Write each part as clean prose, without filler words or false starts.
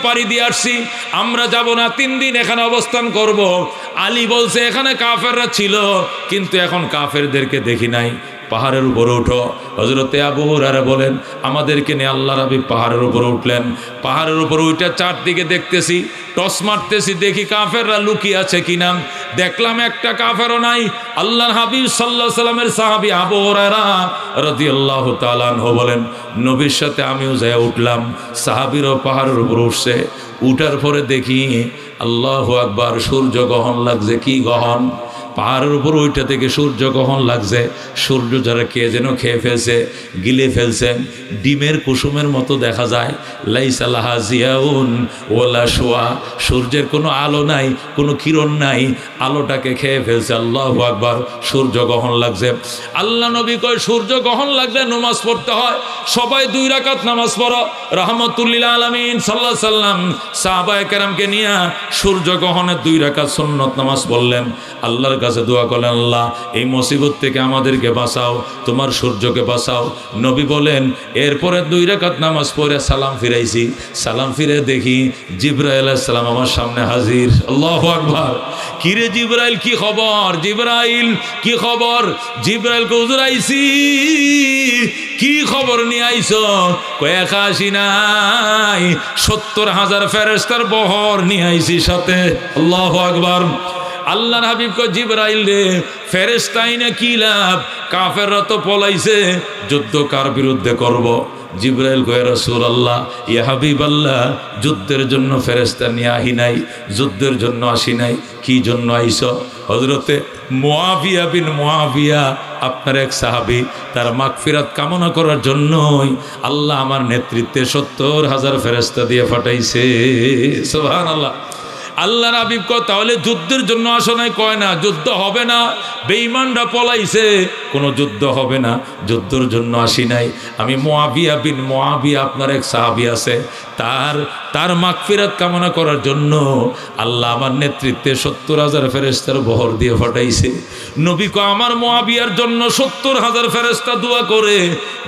পাড়ি দিয়ে আসছি, আমরা যাব না, 3 দিন এখানে অবস্থান করব। আলী বলছে এখানে কাফেররা ছিল, কিন্তু এখন কাফেরদেরকে দেখি নাই, পাহাড়ের উপরে উঠো। হযরতে আবু হুরায়রা বলেন আমাদেরকে নিয়ে আল্লাহর হাবিব পাহাড়ের উপরে উঠলেন। পাহাড়ের উপরে উঠে চারদিকে দেখতেছি, টস মারতেছি, দেখি কাফেররা লুকিয়ে আছে কিনা। দেখলাম একটা কাফেরও নাই। আল্লাহর হাবিব সাল্লাল্লাহু আলাইহি সাল্লামের সাহাবী আবু হুরায়রা রাদিয়াল্লাহু তাআলা আনহু বলেন নবীর সাথে আমিও যাই উঠলাম। সাহাবীরাও পাহাড়ের উপরে উঠছে। উঠার পরে দেখি আল্লাহু আকবার, সূর্য গ্রহণ লাগছে। কি গ্রহণ? পাহাড়ের উপর ওইটা থেকে সূর্য গ্রহণ লাগছে। সূর্য যারা কে যেন খেয়ে ফেলছে, গিলে ফেলছেন, ডিমের কুসুমের মতো দেখা যায়। লাইসা লাহা জিয়াউন ওয়ালা শুয়া, সূর্যের কোনো আলো নাই, কোনো কিরণ নাই, আলোটাকে খেয়ে ফেলছে। আল্লাহু আকবার, সূর্য গ্রহণ লাগছে। আল্লাহ নবী কয় সূর্য গ্রহণ লাগলে নামাজ পড়তে হয়, সবাই 2 রাকাত নামাজ পড়ো। রাহমাতুল্লিল আলামিন সাল্লাল্লাহু আলাইহি সাল্লাম সাহাবায়ে কেরামকে নিয়ে সূর্য গ্রহণের 2 রাকাত সুন্নত নামাজ পড়লেন। আল্লাহর কাছে দোয়া করলেন, আল্লাহ এই মুসিবত থেকে আমাদেরকে বাঁচাও, তোমার সূর্যকে বাঁচাও। নবী বলেন এরপরে 2 রাকাত নামাজ পড়ে সালাম ফিরাইছি। সালাম ফিরে দেখি জিবরাইল আলাইহিস সালাম আমার সামনে হাজির। আল্লাহু আকবার। কিরে জিবরাইল, কি খবর? জিবরাইল কি খবর? জিবরাইলকে হুজুর আইছি। কি খবর নিয়ে আইছো? কয়েক আসি নাই, 70,000 ফেরেশতার বহর নিয়ে আইছি সাথে। আল্লাহু আকবার। আল্লাহর হাবিব কয় জিবরাইল রে, ফেরেশতাই না কি লাভ, কাফেররা তো পলাইছে, যুদ্ধ কার বিরুদ্ধে করব? জিবরাইল কয় রাসূলুল্লাহ, ইয়া হাবিবাল্লাহ, যুদ্ধের জন্য ফেরেশতা নিয়ে আহি নাই, যুদ্ধের জন্য আসি নাই। কি জন্য আইছো? হযরতে মুআবিয়া বিন মুআবিয়া আপনার এক সাহাবী, তার মাগফিরাত কামনা করার জন্যই আল্লাহ আমার নেতৃত্বে 70,000 ফেরেশতা দিয়ে পাঠাইছে। সুবহানাল্লাহ। আল্লাহর হাবিব কয় তাহলে যুদ্ধের জন্য আসো নাই? কয় না, যুদ্ধ হবে না, বেঈমানরা পলাইছে, কোনো যুদ্ধ হবে না, যুদ্ধের জন্য আসি নাই। আমি মুআবিয়া বিন মুআবিয়া আপনার এক সাহাবী আছে, তার মাগফিরাত কামনা করার জন্য আল্লাহ আমার নেতৃত্বে 70,000 ফেরেশতার বহর দিয়ে পাঠাইছে। নবী কয় আমার মুআবিয়ার জন্য 70,000 ফেরেশতা দোয়া করে।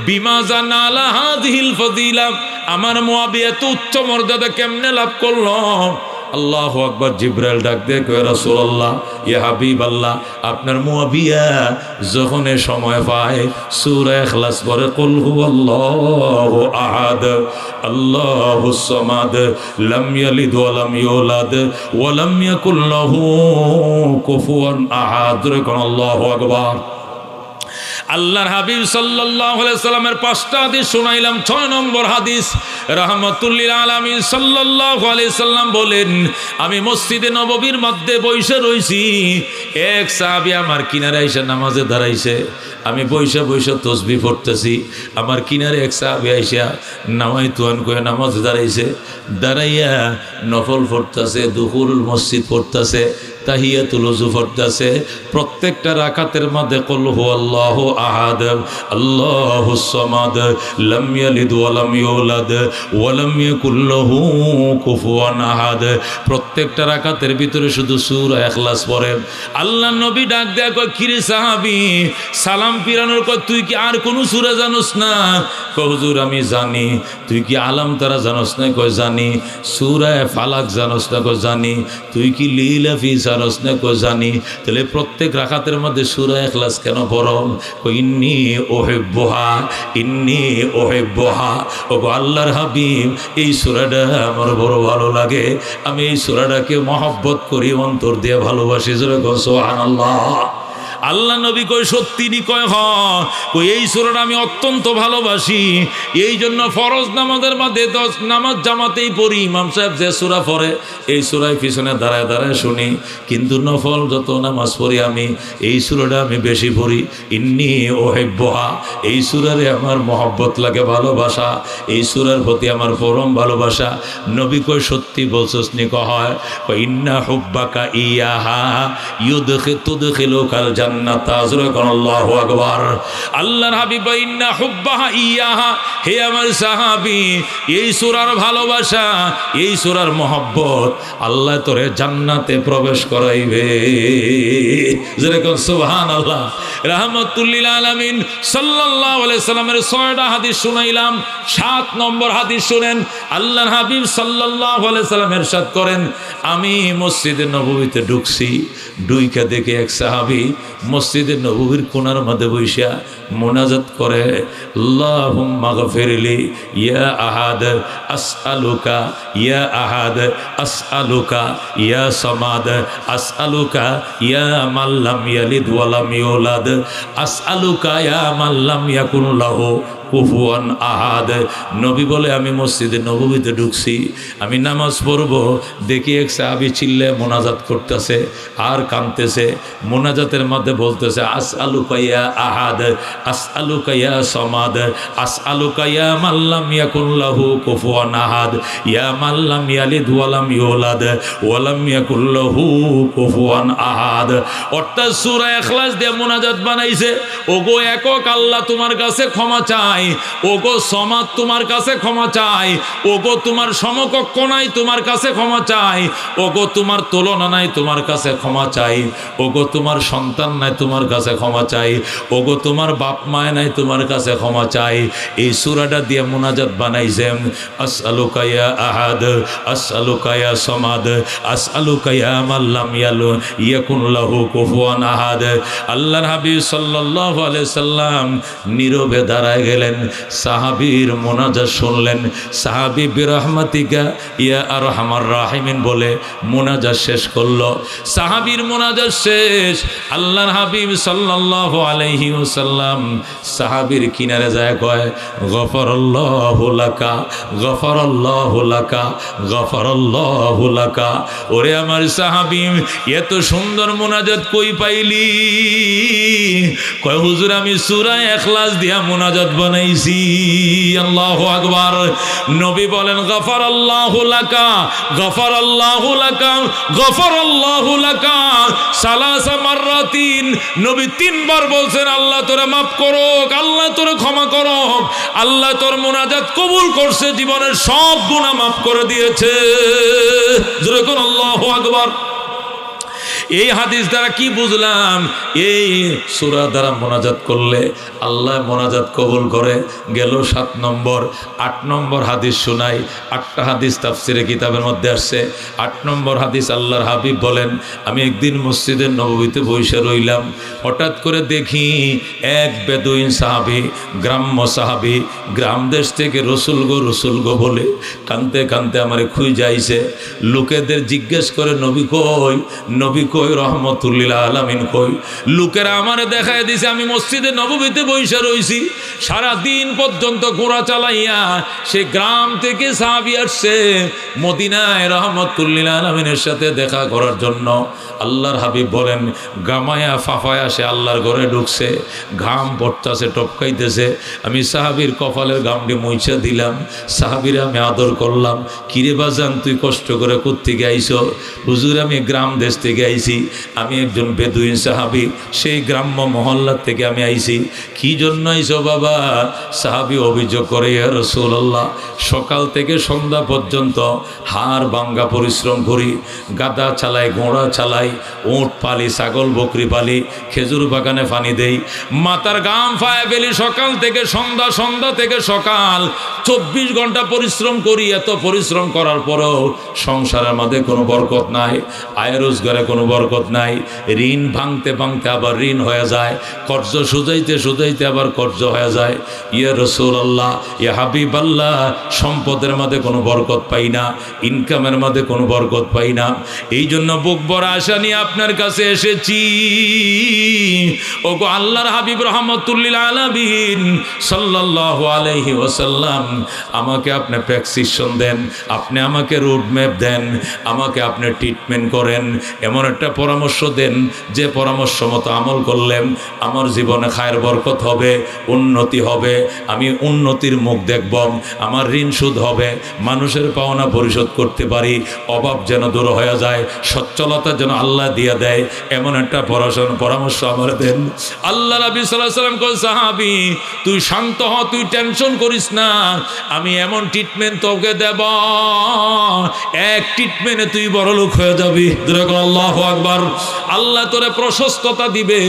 বিমা জানালা হাযিহিল ফাদিলা, আমার মুআবিয়া এত উচ্চ মর্যাদা কেমনে লাভ করলো? আল্লাহু আকবার। জিবরাইল ডাক দিয়ে কয় রাসূলুল্লাহ, ইয়া হাবিবাল্লাহ, আপনার মুআবিয়া যখন সময় পায় সূরা ইখলাস পড়ে, কুল হুয়াল্লাহু আহাদ আল্লাহুস সামাদ লাম ইয়ালিদ ওয়া লাম ইউলাদ ওয়া লাম ইয়াকুল লাহু কুফুয়ান আহাদ। আল্লাহু আকবার। আল্লাহর হাবিব সাল্লাল্লাহু আলাইহি সাল্লামের 5টা হাদিস শোনাইলাম। 6 নম্বর হাদিস, রাহমাতুল্লিল আলামিন সাল্লাল্লাহু আলাইহি সাল্লাম বলেন আমি মসজিদে নববীর মধ্যে বসে রইছি, এক সাহাবী আমার কিনারে এসে নামাজে দাঁড়াইছে। আমি বসে বসে তাসবিহ পড়তেছি, আমার কিনারে এক সাহাবী আইসা নামাইতু আন কয়ে নামাজে দাঁড়াইছে। দাঁড়াইয়া নফল পড়তেছে, দুহুরুল মসজিদ পড়তেছে, তাহিয়াতুল ওযু পড়তেছে। প্রত্যেকটা রাকাতের মধ্যে কুল হুয়াল্লাহু আহাদ আল্লাহুস সামাদ লাম ইয়ালিদ ওয়া লাম ইউলাদ ওয়া লাম ইয়াকুল লাহু কুফুয়ান আহাদ। প্রত্যেকটা রাকাতের ভিতরে শুধু সূরা ইখলাস পড়েন। আল্লাহর নবী ডাক দেয়া কয় কিরে সাহাবী, সালাম ফিরানোর কয় তুই কি আর কোন সূরা জানোস না? কয় হুজুর আমি জানি। তুই কি আলাম তারা জানোস না? কয় জানি। সূরা ফালাক জানোস না? কয় জানি। তুই কি লীলা ফি জানোস না? কয় জানি। তাহলে প্রত্যেক রাকাতের মধ্যে সূরা ইখলাস কেন পড়ো? কয় ইন্নী উহিব্বুহা ইন্নী উহিব্বুহা। ওগো আল্লাহর হাবিব, এই সূরাটা আমার বড় ভালো লাগে, আমি এই সূরাটাকে মহব্বত করি, অন্তর দিয়ে ভালোবাসি। জোরে কও সুবহানাল্লাহ। আল্লাহ নবী কয় সত্যি নি? কয় হ। কই এই সূরাটা আমি অত্যন্ত ভালোবাসি, এই জন্য ফরজ নামাজের মধ্যে 10 নামাজ জামাতেই পড়ি। ইমাম সাহেব যে সূরা পড়ে এই সূরায় পিছনে দাঁড়ায় দাঁড়ায় শুনি, কিন্তু নফল যত নামাজ পড়ি আমি এই সূরাটা আমি বেশি পড়ি। ইন্নী উহিব্বুহা, এই সূরারে আমার মহব্বত লাগে, ভালোবাসা, এই সূরার প্রতি আমার পরম ভালোবাসা। নবী কয় সত্যি বলছস নি? কয় ইন্না হুব্বাকা ইয়াহা তুদখিলুকাল জান্নাহ জান্নাতা। আল্লাহু আকবার। আল্লাহর হাবিব ইন্না হুব্বাহা ইয়াহা, হে আমার সাহাবী, এই সূরার ভালোবাসা, এই সূরার মহব্বত আল্লাহ তোরে জান্নাতে প্রবেশ করাইবে। যেরকম সুবহানাল্লাহ। রাহমাতুল লিল আলামিন সাল্লাল্লাহু আলাইহি সাল্লামের 6টা হাদিস শুনাইলাম। 7 নম্বর হাদিস শুনেন। আল্লাহর হাবিব সাল্লাল্লাহু আলাইহি সাল্লাম ইরশাদ করেন, আমি মসজিদে নববীতে ঢুকছি, ঢুইকা দেখে এক সাহাবী মসজিদে নববীর কোণার মধ্যে বইসা মুনাজাত করে, আল্লাহুম্মা গফিরলি ইয়া আহাদ আসআলুকা, ইয়া আহাদ আসআলুকা, ইয়া সামাদ আসআলুকা, ইয়া মান লাম ইয়ালিদ ওয়া লাম ইউলাদ আসআলুকা, ইয়া মান লাম ইয়াকুন লাহু কুফুয়ান আহাদ। নবী বলে আমি মসজিদে নববীতে ঢুকছি, আমি নামাজ পড়ব, দেখি এক সাহাবী চিল্লে মোনাজাত করতেছে আর কাঁদতেছে। মোনাজাতের মধ্যে বলতেছে আসআলুকা ইয়া আহাদ আসআলুকা ইয়া সামাদ আসআলুকা ইয়া মান লাম ইয়াকুন লাহু কুফুয়ান আহাদ ইয়া মান লাম ইয়ালিদ ওয়া লাম ইউলাদ ওয়া লাম ইয়াকুন লাহু কুফুয়ান আহাদ। অর্থাৎ সূরা ইখলাস দিয়ে মোনাজাত বানাইছে, ওগো একক আল্লাহ তোমার কাছে ক্ষমা চাই, ওগো সমাদ তোমার কাছে ক্ষমা চাই, ওগো তোমার সমকক্ষ নাই তোমার কাছে ক্ষমা চাই, ওগো তোমার তুলনা নাই তোমার কাছে ক্ষমা চাই, ওগো তোমার সন্তান নাই তোমার কাছে ক্ষমা চাই, ওগো তোমার বাপ মায় নাই তোমার কাছে ক্ষমা চাই। এই সূরাটা দিয়ে মুনাজাত বানাইছেন। আসআলুকা ইয়া আহাদ আসআলুকা ইয়া সামাদ আসআলুকা ইয়া মান লাম ইয়াকুন লাহু কুফুয়ান আহাদ। আল্লাহর হাবিব সাল্লাল্লাহু আলাইহি সাল্লাম নীরবে দাঁড়ায় গেলেন, সাহাবীর মুনাজাত শুনলেন। সাহাবী বিরহমাতিকা ইয়া আরহামার রাহিমিন বলে মুনাজাত শেষ করলো। সাহাবীর মুনাজাত শেষ। আল্লাহর হাবিব সাল্লাল্লাহু আলাইহি ওয়াসাল্লাম সাহাবীর কিনারে যায় কয়, গফরাল্লাহু লাকা গফরাল্লাহু লাকা গফরাল্লাহু লাকা। ওরে আমার সাহাবী, এত সুন্দর মুনাজাত কই পাইলি? কয় হুজুর আমি সূরা ইখলাস দিয়া মুনাজাত বানাইছি। আল্লাহু আকবার। নবী বলেন গফরাল্লাহু লাকা গফরাল্লাহু লাকা গফরাল্লাহু লাকা সালাসা মাররাতিন। নবী 3 বার বলছেন আল্লাহ তোরে মাফ করুক, আল্লাহ তোরে ক্ষমা করুক, আল্লাহ তোর মুনাজাত কবুল করছে, জীবনের সব গুনাহ মাফ করে দিয়েছে। যেরকম আল্লাহু আকবার। এই হাদিস দ্বারা কি বুঝলাম? এই সূরা দ্বারা মোনাজাত করলে আল্লাহ মোনাজাত কবুল করে। গেল 7 নম্বর। 8 নম্বর হাদিস শোনাই। 8টা হাদিস তাফসিরে কিতাবের মধ্যে আসছে। 8 নম্বর হাদিস আল্লাহর হাবিব বলেন, আমি একদিন মসজিদের নববীতে বসে রইলাম, হঠাৎ করে দেখি এক বেদুইন সাহাবী, গ্রাম্য সাহাবী, গ্রাম দেশ থেকে রসুল গো বলে কানতে কানতে আমারে খুঁজে যাইছে। লোকেদের জিজ্ঞেস করে নবী কই, নবী কই, রহমাতুল লিল আলামিন কই? লোকেরা আমারে দেখায় দিছে আমি মসজিদে নববীতে বসে রইছি। সারা দিন পর্যন্ত ঘোড়া চালাইয়া সে গ্রাম থেকে সাহাবী আসছে মদিনায় রহমাতুল লিল আলামিনের সাথে দেখা করার জন্য। আল্লাহর হাবিব বলেন, গামায়া ফাফায়া সে আল্লাহর ঘরে ঢুকছে, ঘাম পড়তাছে, টপকাইতেছে। আমি সাহাবীর কপালের ঘামটি মুইছা দিলাম, সাহাবীর আমি আদর করলাম। কিরে বাজান তুই কষ্ট করে কোত্থেকে আইছো? হুজুর আমি গ্রাম দেশ থেকে আইছি, আমি একজন বেদুইন সাহাবী, সেই গ্রাম্য মহল্লা থেকে আমি আইছি। কি জন্য আইছো বাবা? সাহাবী অভিযোগ করে, ইয়া রাসূলুল্লাহ, সকাল থেকে সন্ধ্যা পর্যন্ত হাড় ভাঙ্গা পরিশ্রম করি, গাদা চালাই, ঘোড়া চালাই, উট পালি, ছাগল বকরি পালি, খেজুর বাগানে পানি দেই, মাথার গাম ফায়া ফেলি সকাল থেকে সন্ধ্যা, সন্ধ্যা থেকে সকাল, 24 ঘন্টা পরিশ্রম করি। এত পরিশ্রম করার পরেও সংসারের মধ্যে কোনো বরকত নাই, আয় রোজগারে কোনো বরকত নাই। ঋণ ভাঙতে ভাঙতে আবার ঋণ হয়ে যায়, কর্জ সুজাইতে সুজাইতে আবার কর্জ হয়ে যায়। ইয়া রাসূলুল্লাহ, ইয়া হাবিবাল্লাহ, সম্পদের মধ্যে কোনো বরকত পাই না, ইনকামের মধ্যে কোনো বরকত পাই না। এই জন্য বুক ভরা আশা নিয়ে আপনার কাছে এসেছি। ওগো আল্লাহর হাবিব রহমাতুল লিল আলামিন সাল্লাল্লাহু আলাইহি ওয়াসাল্লাম, আমাকে আপনি প্রেসক্রিপশন দেন, আপনি আমাকে রোড ম্যাপ দেন, আমাকে আপনি ট্রিটমেন্ট করেন, এমন একটা একটা পরামর্শ দেন, যে পরামর্শ মতো আমল করলেন আমার জীবনে খায়ের বরকত হবে, উন্নতি হবে, আমি উন্নতির মুখ দেখব, আমার ঋণ শোধ হবে, মানুষের পাওনা পরিশোধ করতে পারি, অভাব যেন দূর হয়ে যায়, সচ্ছলতা যেন আল্লাহ দিয়ে দেয়, এমন একটা পরামর্শ আমার দেন। আল্লাহ নবী সাল্লাল্লাহু আলাইহি ওয়াসাল্লাম কই, সাহাবী তুই শান্ত হ, তুই টেনশন করিস না, আমি এমন ট্রিটমেন্ট তোকে দেব, এক ট্রিটমেন্টে তুই বড় লোক হয়ে যাবি। আল্লাহু আকবার। আল্লাহ তোরে প্রশস্ততা দিবে,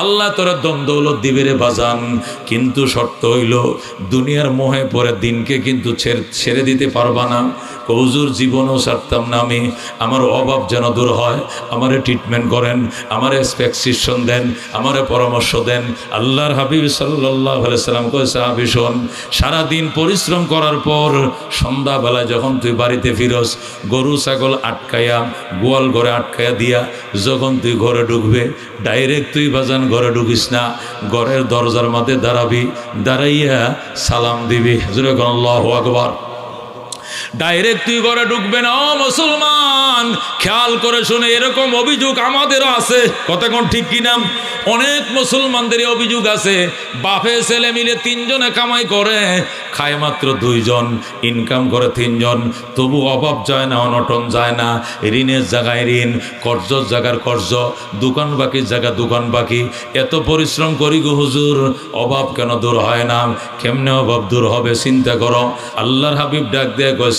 আল্লাহ তোরে দৌলত দিবে রে বাজান, কিন্তু শর্ত হইল দুনিয়ার মোহে পরে দিনকে কিন্তু ছেড়ে দিতে পারবা না। হুজুর জীবনও ছাড়তাম না আমি, আমার অভাব যেন দূর হয়, আমারে ট্রিটমেন্ট করেন, আমারে প্রেসক্রিপশন দেন, আমারে পরামর্শ দেন। আল্লাহর হাবিব সাল্লাল্লাহু আলাইহি ওয়াসাল্লাম কয়, সাহাবী শোন, সারাদিন পরিশ্রম করার পর সন্ধ্যাবেলায় যখন তুই বাড়িতে ফিরস, গরু ছাগল আটকায়া গোয়াল ঘরে আটকায়া দিয়া যখন তুই ঘরে ঢুকবে, ডাইরেক্ট তুই বাজান ঘরে ঢুকিস না, ঘরের দরজার মধ্যে দাঁড়াবি, দাঁড়াইয়া সালাম দিবি। আল্লাহু আকবার। ডাইরেক্ট তুই ঘরে ঢুকবে না। ও মুসলমান, খেয়াল করে শুনে, এরকম অভিযোগ আমাদেরও আছে, কথা কোন ঠিক কিনা? অনেক মুসলমানদের অভিযোগ আছে, বাপে ছেলে মিলে তিনজনে কামাই করে, খায় মাত্র দুইজন, ইনকাম করে তিনজন, তবু অভাব যায় না, অনটন যায় না, ঋণের জায়গায় ঋণ, কর্জর জায়গার কর্জ, দোকান বাকির জায়গা দোকান বাকি, এত পরিশ্রম করি গো হুজুর, অভাব কেন দূর হয় না? কেমনে অভাব দূর হবে চিন্তা করো। আল্লাহর হাবিব ডাক দেয় কয়,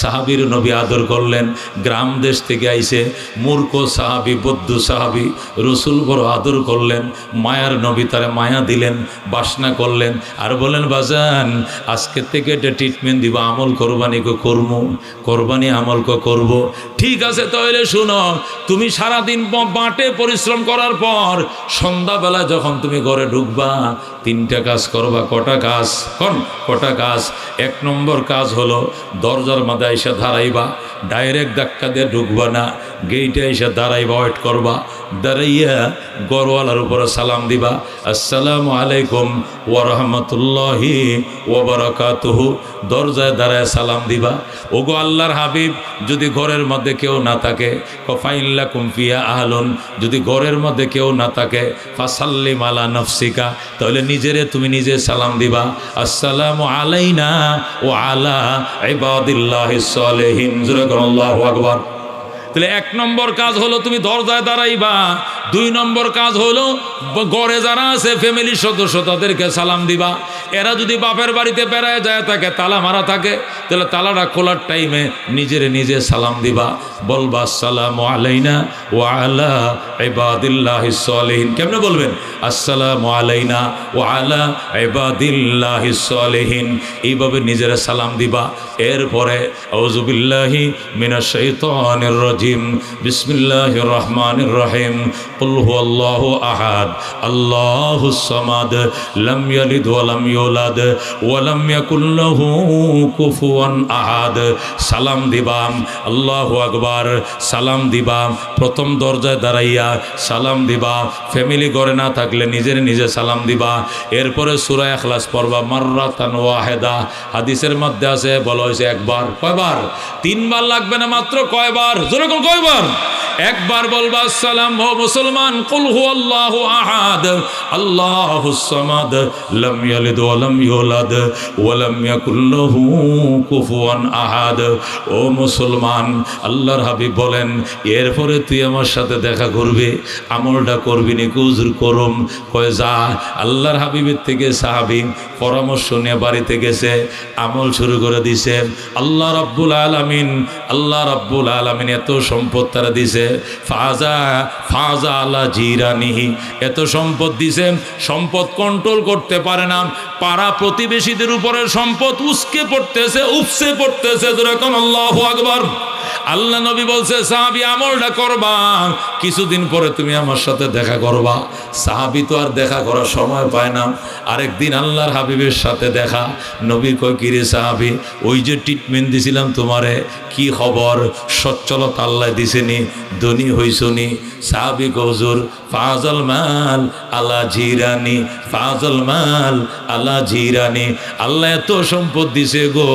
সাহাবীর নবী আদর করলেন, গ্রাম দেশ থেকে আইছে, মূর্খ সাহাবী, বদ্ধ সাহাবী, রসুল বড় আদর করলেন, মায়ার নবী তারা মায়া দিলেন, বাসনা করলেন, আর বলেন বাজান আজকে থেকে এটা ট্রিটমেন্ট দিব, আমল কোরবানি আমল করব। ঠিক আছে, তাহলে শুনো, তুমি সারাদিন বাঁটে পরিশ্রম করার পর সন্ধ্যাবেলা যখন তুমি ঘরে ঢুকবা, তিনটা কাজ করবা। কটা কাজ? এক নম্বর কাজ হলো দরজার মাঝে এসে দাঁড়াইবা, ডাইরেক্ট ধাক্কা দিয়ে ঢুকবা না, গেইটে এসে দাঁড়াইবা, ওয়েট করবা, দাঁড়াইয়া গরওয়ালার উপরে সালাম দিবা, আসসালামু আলাইকুম ওয়া রাহমাতুল্লাহি ওয়া বারাকাতুহু, দরজায় দাঁড়ায় সালাম দিবা। ওগো আল্লাহর হাবিব, যদি ঘরের মধ্যে কেউ না থাকে, ফাইল্লাকুম ফিয়া আহলুন, যদি ঘরের মধ্যে কেউ না থাকে, ফাসাল্লিম আলা নাফসিকা, তাহলে নিজেরে তুমি নিজে সালাম দিবা, আসসালামু আলাইনা ওয়া আলা ইবাদিল্লাহিস সালিহিন। আল্লাহু আকবার। তাহলে এক নম্বর কাজ হলো তুমি দরজায় দাঁড়াইবা, দুই নম্বর কাজ হলো ঘরে যারা আছে ফ্যামিলির সদস্য তাদেরকে সালাম দিবা। এরা যদি বাপের বাড়িতে বেড়ায় যায় থাকে, তালা মারা থাকে, তাহলে তালাটা খোলার টাইমে নিজে সালাম দিবা, বলবা আসসালামু আলাইনা ওয়া আলা ইবাদিল্লাহিস সালিহিন। কেমনে বলবেন? আসসালামু আলাইনা ওয়া আলা ইবাদিল্লাহিস সালিহিন, এইভাবে নিজেরা সালাম দিবা। এরপরে আউযু বিল্লাহি মিনাশ শাইতানির রাজিম, বিসমিল্লাহির রহমানির রহিম, কুল হুয়াল্লাহু আহাদ, আল্লাহুস সামাদ, লাম ইয়ালিদ ওয়া লাম ইউলাদ ওয়া লাম ইয়াকুল লাহু কুফুয়ান আহাদ। সালাম দিবা, আল্লাহু আকবার, সালাম দিবা, প্রথম দরজায় দাঁড়াইয়া সালাম দিবা, ফ্যামিলি ঘরে না থাকলে নিজে সালাম দিবা। এরপরে সূরা ইখলাস পড়বা মাররাতান ওয়াহিদা, হাদিসের মধ্যে আছে, বলা হয়েছে একবার। কয়বার? তিনবার লাগবে না, মাত্র কয়বার? জোরে কোন কয়বার? একবার বলবা আসসালাম। ও মুসলমান, কুল হুয়াল্লাহু আহাদ, আল্লাহুস সামাদ, লাম ইয়ালিদ ওয়া লাম ইউলাদ ওয়া লাম ইয়াকুল লাহু কুফুয়ান আহাদ। ও মুসলমান, আল্লাহর হাবিব বলেন, এরপরে তুই আমার সাথে দেখা করবি, আমলটা করবি নি? হুজুর করুম। কয় যা। আল্লাহর হাবিবের থেকে সাহাবী পরামর্শ নিয়ে বাড়িতে গেছে, আমল শুরু করে দিছে। আল্লাহ রাব্বুল আলামিন এত সম্পদ তারা দিছে, ফাজা আলা জিরানিহি, এত সম্পদ দিছে, সম্পদ কন্ট্রোল করতে পারে না, পাড়া প্রতিবেশীদের উপরে সম্পদ উপসে পড়তেছে। যেরকম আল্লাহু আকবার। আল্লাহ নবী বলছে, সাহাবী আমলটা করবা, কিছুদিন পরে তুমি আমার সাথে দেখা করবা। সাহাবী তো আর দেখা করার সময় পায় না। আরেকদিন আল্লাহর হাবিবের সাথে দেখা। নবী কয়, কিরে সাহাবী, ওই যে ট্রিটমেন্ট দিছিলাম তোমারে, কি খবর? সচ্ছলতা আল্লাহ দিছেনি? ধনী হইছনি? সাহাবী কয়, হুজুর ফাজাল মাল আলা জিরানি, ফাজাল মাল আলা জিরানি, আল্লাহ এত সম্পদ দিছে গো,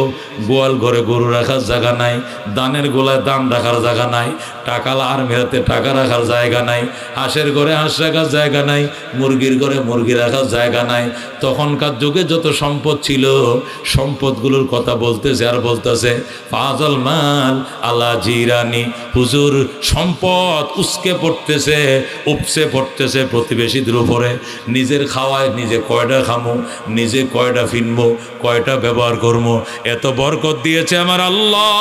গোয়াল ঘরে গরু রাখার জায়গা নাই, দানের গোলায় দান রাখার জায়গা নাই, টাকালা আর্মিরাতে টাকা রাখার জায়গা নাই, হাঁসের ঘরে হাঁস রাখার জায়গা নাই, মুরগির ঘরে মুরগি রাখার জায়গা নাই। তখনকার যুগে যত সম্পদ ছিল সম্পদগুলোর কথা বলতেছে আর বলতেছে ফাজল মাল আলা জিরানি। হুজুর সম্পদ উসকে পড়তেছে, উপসে পড়তেছে প্রতিবেশীদের উপরে। নিজের খাওয়ায় নিজে কয়টা খামো, নিজে কয়টা ফিনবো, কয়টা ব্যবহার করবো, এত বরকত দিয়েছে আমার আল্লাহ।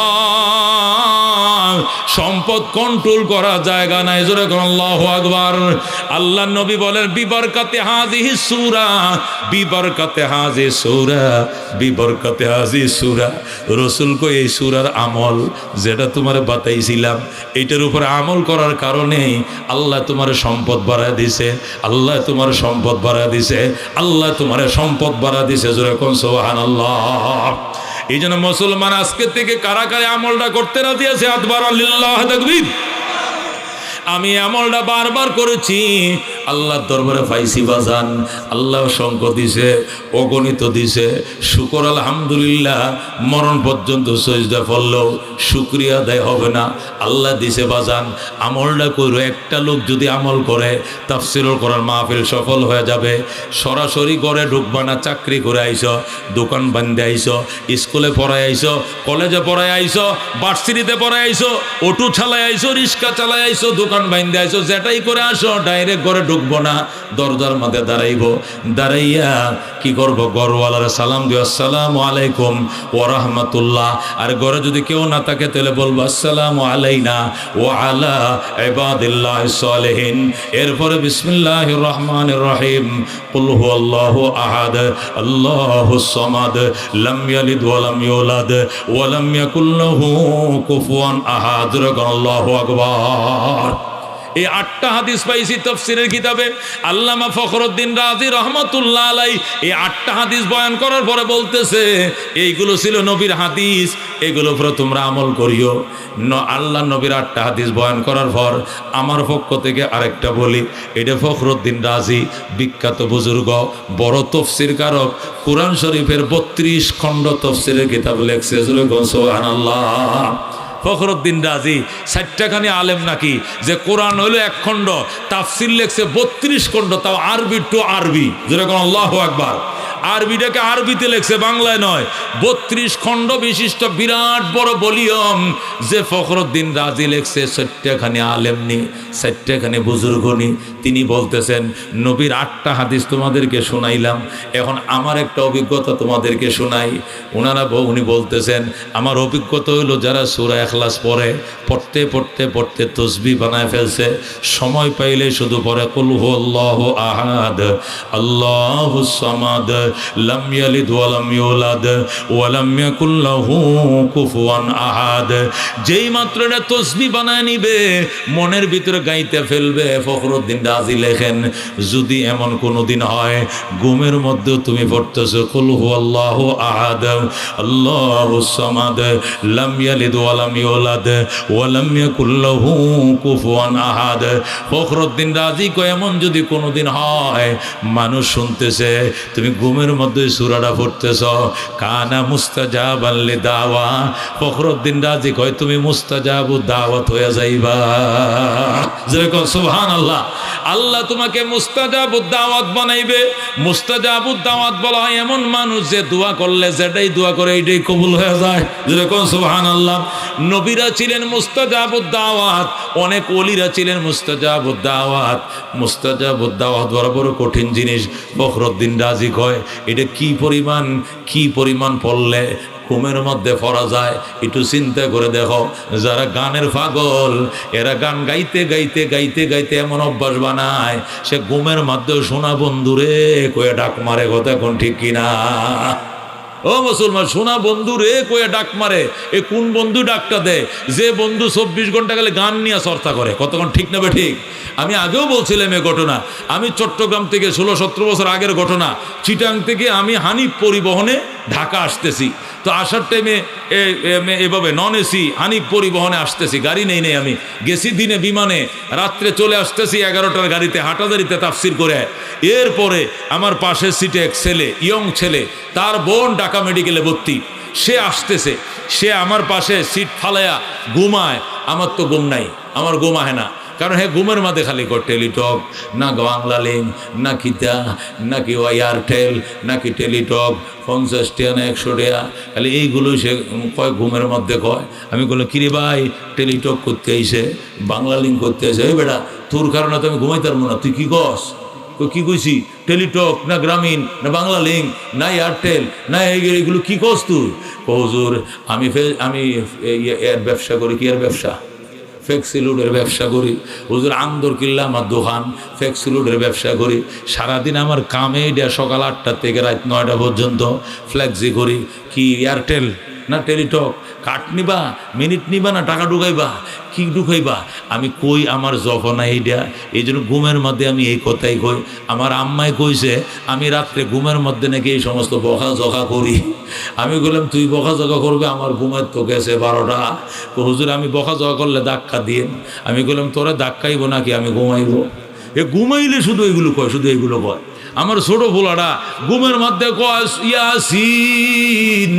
সম্পদ কন্ট্রোল করা জায়গা নাই। জোরে কোন আল্লাহু আকবার। আল্লাহ নবী বলেন বিবরকতে হাযিহি সূরা, বিবরকতে হাযিহি সূরা, বিবরকতে হাযিহি সূরা। রাসূল কই এই সূরার আমল যেটা তোমারে বাতাইছিলাম এইটার উপর আমল করার কারণে আল্লাহ তোমার সম্পদ বাড়ায় দিছে, আল্লাহ তোমার সম্পদ বাড়ায় দিছে, আল্লাহ তোমার সম্পদ বাড়ায় দিছে। জোরে কোন সুবহানাল্লাহ। এই জন্য মুসলমান আজকে থেকে কারা কারা আমলটা করতে রাজি আছে? হাত বাড়ান, লিল্লাহি তাকবীর। আমি আমলটা বারবার করেছি, আল্লাহর দরবারে পাইছি বাজান। আল্লাহ সংখ্য দিছে, অগণিত দিছে। শুকর আলহামদুলিল্লাহ, মরণ পর্যন্ত সজদা পড়লেও শুকরিয়া আদায় হবে না। আল্লাহ দিছে বাজান, আমলটা করো। একটা লোক যদি আমল করে তাফসীরুল কোরআন মাহফিল সফল হয়ে যাবে। সরাসরি ঘরে ঢুকবা না, চাকরি করে আইছো, দোকান বান্ধে আইছো, স্কুলে পড়ায় আইছো, কলেজে পড়ায় আইছো, ভার্সিটিতে পড়ায় আইছো, অটো চালায় আইছো, রিক্সা চালায় আইছো, দোকান বান্ধে আইছো, যেটাই করে আসো ডাইরেক্ট ঘরে ঢুকবো না, দরজার মধ্যে দাঁড়াইবো। দাঁড়াইয়া কি করবো? ঘরওয়ালার সালাম দিও, আসসালামু আলাইকুম ওয়া রাহমাতুল্লাহ। আর ঘরে যদি কেউ না থাকে তাহলে বলবো আসসালামু আলাইনা ওয়া আলা ইবাদিল্লাহিস সালিহিন। এরপরে বিসমিল্লাহির রহমানির রহিম, কুল হুয়াল্লাহু আহাদ আল্লাহুস সামাদ লাম ইয়ালিদ ওয়া লাম ইউলাদ ওয়া লাম ইয়াকুল লাহু কুফুয়ান আহাদ। আল্লাহু আকবার। এই 8টা হাদিস পাইছি তাফসীরের কিতাবে। আল্লামা ফখরুদ্দিন রাজি রহমাতুল্লাহ আলাইহি এই 8টা হাদিস বয়ান করার পরে বলতেছে এইগুলো ছিল নবীর হাদিস, এগুলো পরে তোমরা আমল করিও। আল্লাহ নবীর 8টা হাদিস বয়ান করার পর আমার পক্ষ থেকে আরেকটা বলি, এটা ফখরুদ্দিন রাজি বিখ্যাত বুজুর্গ, বড় তফসির কারক, কোরআন শরীফের 32 খণ্ড তফসিরের কিতাব লেখছে। সুবহানাল্লাহ। ফখরুদ্দিন রাজি 4টাখানি আলেম নাকি, যে কোরআন হইল 1 খণ্ড, তাফসির লেখছে 32 খণ্ড, তাও আরবি টু আরবি। যেরকম আল্লাহু আকবার। আরবিটাকে আরবিতে লেখছে, বাংলায় নয়। 32 খণ্ড বিশিষ্ট বিরাট বড় ভলিউম যে ফখরুদ্দিন রাজি লেখছে। 4টাখানি আলেম নি, 4টাখানি বুজুর্গ নি। তিনি বলতেছেন নবীর 8টা হাদিস তোমাদেরকে শোনাইলাম, এখন আমার একটা অভিজ্ঞতা তোমাদেরকে শোনাই। উনি বলতেছেন আমার অভিজ্ঞতা হইলো যারা সূরা ইখলাস পড়তে পড়তে পড়তে তসবিহ বানায় ফেলছে, সময় পাইলে শুধু পড়ে কুল হুয়াল্লাহু আহাদ আল্লাহুস সামাদ লাম ইয়ালিদ ওয়া লাম ইউলাদ ওয়া লাম ইয়াকুল লাহু কুফুয়ান আহাদ। যেই মাত্র এটা তসবিহ বানায় নিবে, মনের ভিতরে গাইতে ফেলবে। ফখরুদ্দিন রাজি লেখেন যদি এমন কোনো দিন হয় ঘুমের মধ্যে তুমি পড়তেছো কুল হুয়াল্লাহু আহাদ আল্লাহুস সামাদ লাম ইয়ালিদ ওয়া লাম ইউলাদ ওয়া লাম ইয়াকুল লাহু কুফুয়ান আহাদ। ফখরুদ্দিন রাজি কয় এমন যদি কোনোদিন হয় মানুষ শুনতেছে তুমি ঘুমের মধ্যে সূরাটা পড়তেছ, কানা মুস্তাজাবাল লিদাওয়া। ফখরুদ্দিন রাজি কয় তুমি মুস্তাজাবু দাওয়াত হয়ে যাইবা। যেরকম সুবহানাল্লাহ। আল্লাহ তোমাকে মুস্তাজাবু দাওয়াত বানাইবে। মুস্তাজাবু দাওয়াত বলা হয় এমন মানুষ যে দোয়া করলে যেটাই দোয়া করে এইটাই কবুল হয়ে যায়। যেরকম সুবহানাল্লাহ। নবীরা ছিলেন মুস্তাজাবুদ দাওয়াত, অনেক ওলিরা ছিলেন মুস্তাজাবুদ দাওয়াত। মুস্তাজাবুদ দাওয়াত বরাবর কঠিন জিনিস। ফখরুদ্দিন রাজি কয় এটা কি পরিমাণ পড়লে ঘুমের মধ্যে পড়া যায়। একটু চিন্তা করে দেখো, যারা গানের পাগল এরা গান গাইতে গাইতে গাইতে গাইতে এমন অভ্যাস বানায় সে ঘুমের মধ্যে শোনা বন্ধুরে কয়ে ডাক মারে। কথা কোন ঠিক কিনা? ও মুসলমান, শোনা বন্ধু রে কয়ে ডাক মারে। এ কোন বন্ধু ডাকটা দেয়? যে বন্ধু 24 ঘন্টা গেলে গান নিয়ে চর্চা করে। কতক্ষণ ঠিক নেবে ঠিক? আমি আগেও বলছিলাম এ ঘটনা। আমি চট্টগ্রাম থেকে 16-17 বছর আগের ঘটনা, চিটাং থেকে আমি হানিফ পরিবহনে ঢাকা আসতেছি। তো আসার টাইমে এভাবে নন এসি হানিফ পরিবহনে আসতেছি, গাড়ি নেই আমি গেছি দিনে বিমানে, রাত্রে চলে আসতেছি 11টার গাড়িতে হাটাদারিতে তাফসির করে। এরপরে আমার পাশের সিটে এক ছেলে, ইয়ং ছেলে, তার বোন ঢাকা মেডিকেলে ভর্তি। সে আসতেছে, সে আমার পাশে সিট ফালাইয়া ঘুমায়, আমার তো ঘুম নাই, আমার ঘুম আহে না। কারণ হ্যাঁ ঘুমের মাঝে খালি কর টেলিটক, না বাংলা লিঙ্ক, না কিতা, নাকি এয়ারটেল, নাকি টেলিটক, 50 টাকা না 100 টাকা, খালি এইগুলো সে কয় ঘুমের মধ্যে কয়। আমি বললাম কিরে ভাই, টেলিটক করতে আইসে, বাংলা লিঙ্ক করতে আইসে, এই বেটা তোর কারণে তো আমি ঘুমাইতে পারবো না, তুই কি কস? কি কইছি? টেলিটক না গ্রামীণ না বাংলা লিঙ্ক না এয়ারটেল না এইগুলো কি কস তুই? হুজুর আমি এর ব্যবসা করি। কি এর ব্যবসা? ফ্লেক্সিলোডের ব্যবসা করি হুজুর। আন্দর কিল্লা আমার দোকান, ফ্লেক্সিলোডের ব্যবসা করি। সারাদিন আমার কামে দেয়া সকাল 8টা থেকে রাত 9টা পর্যন্ত ফ্লেক্সি করি। কি এয়ারটেল না টেলিটক? কাট নিবা, মিনিট নিবা, না টাকা ঢুকাইবা? কি ঢুকাইবা? আমি কই আমার জফনা এইটা। এই জন্য ঘুমের মধ্যে আমি এই কথাই কই। আমার আম্মাই কইছে আমি রাত্রে ঘুমের মধ্যে নাকি এই সমস্ত বকা জকা করি। আমি বললাম তুই বকা জকা করবে, আমার ঘুমের তো গেছে 12টা। হুজুর আমি বকা জকা করলে ধাক্কা দিয়ে। আমি বললাম তোরা ধাক্কাইব নাকি আমি ঘুমাইব? এ ঘুমাইলে শুধু এগুলো কয়, শুধু এগুলো কয়। আমার ছোট পোলাটা ঘুমের মধ্যে কয় ইয়াসিন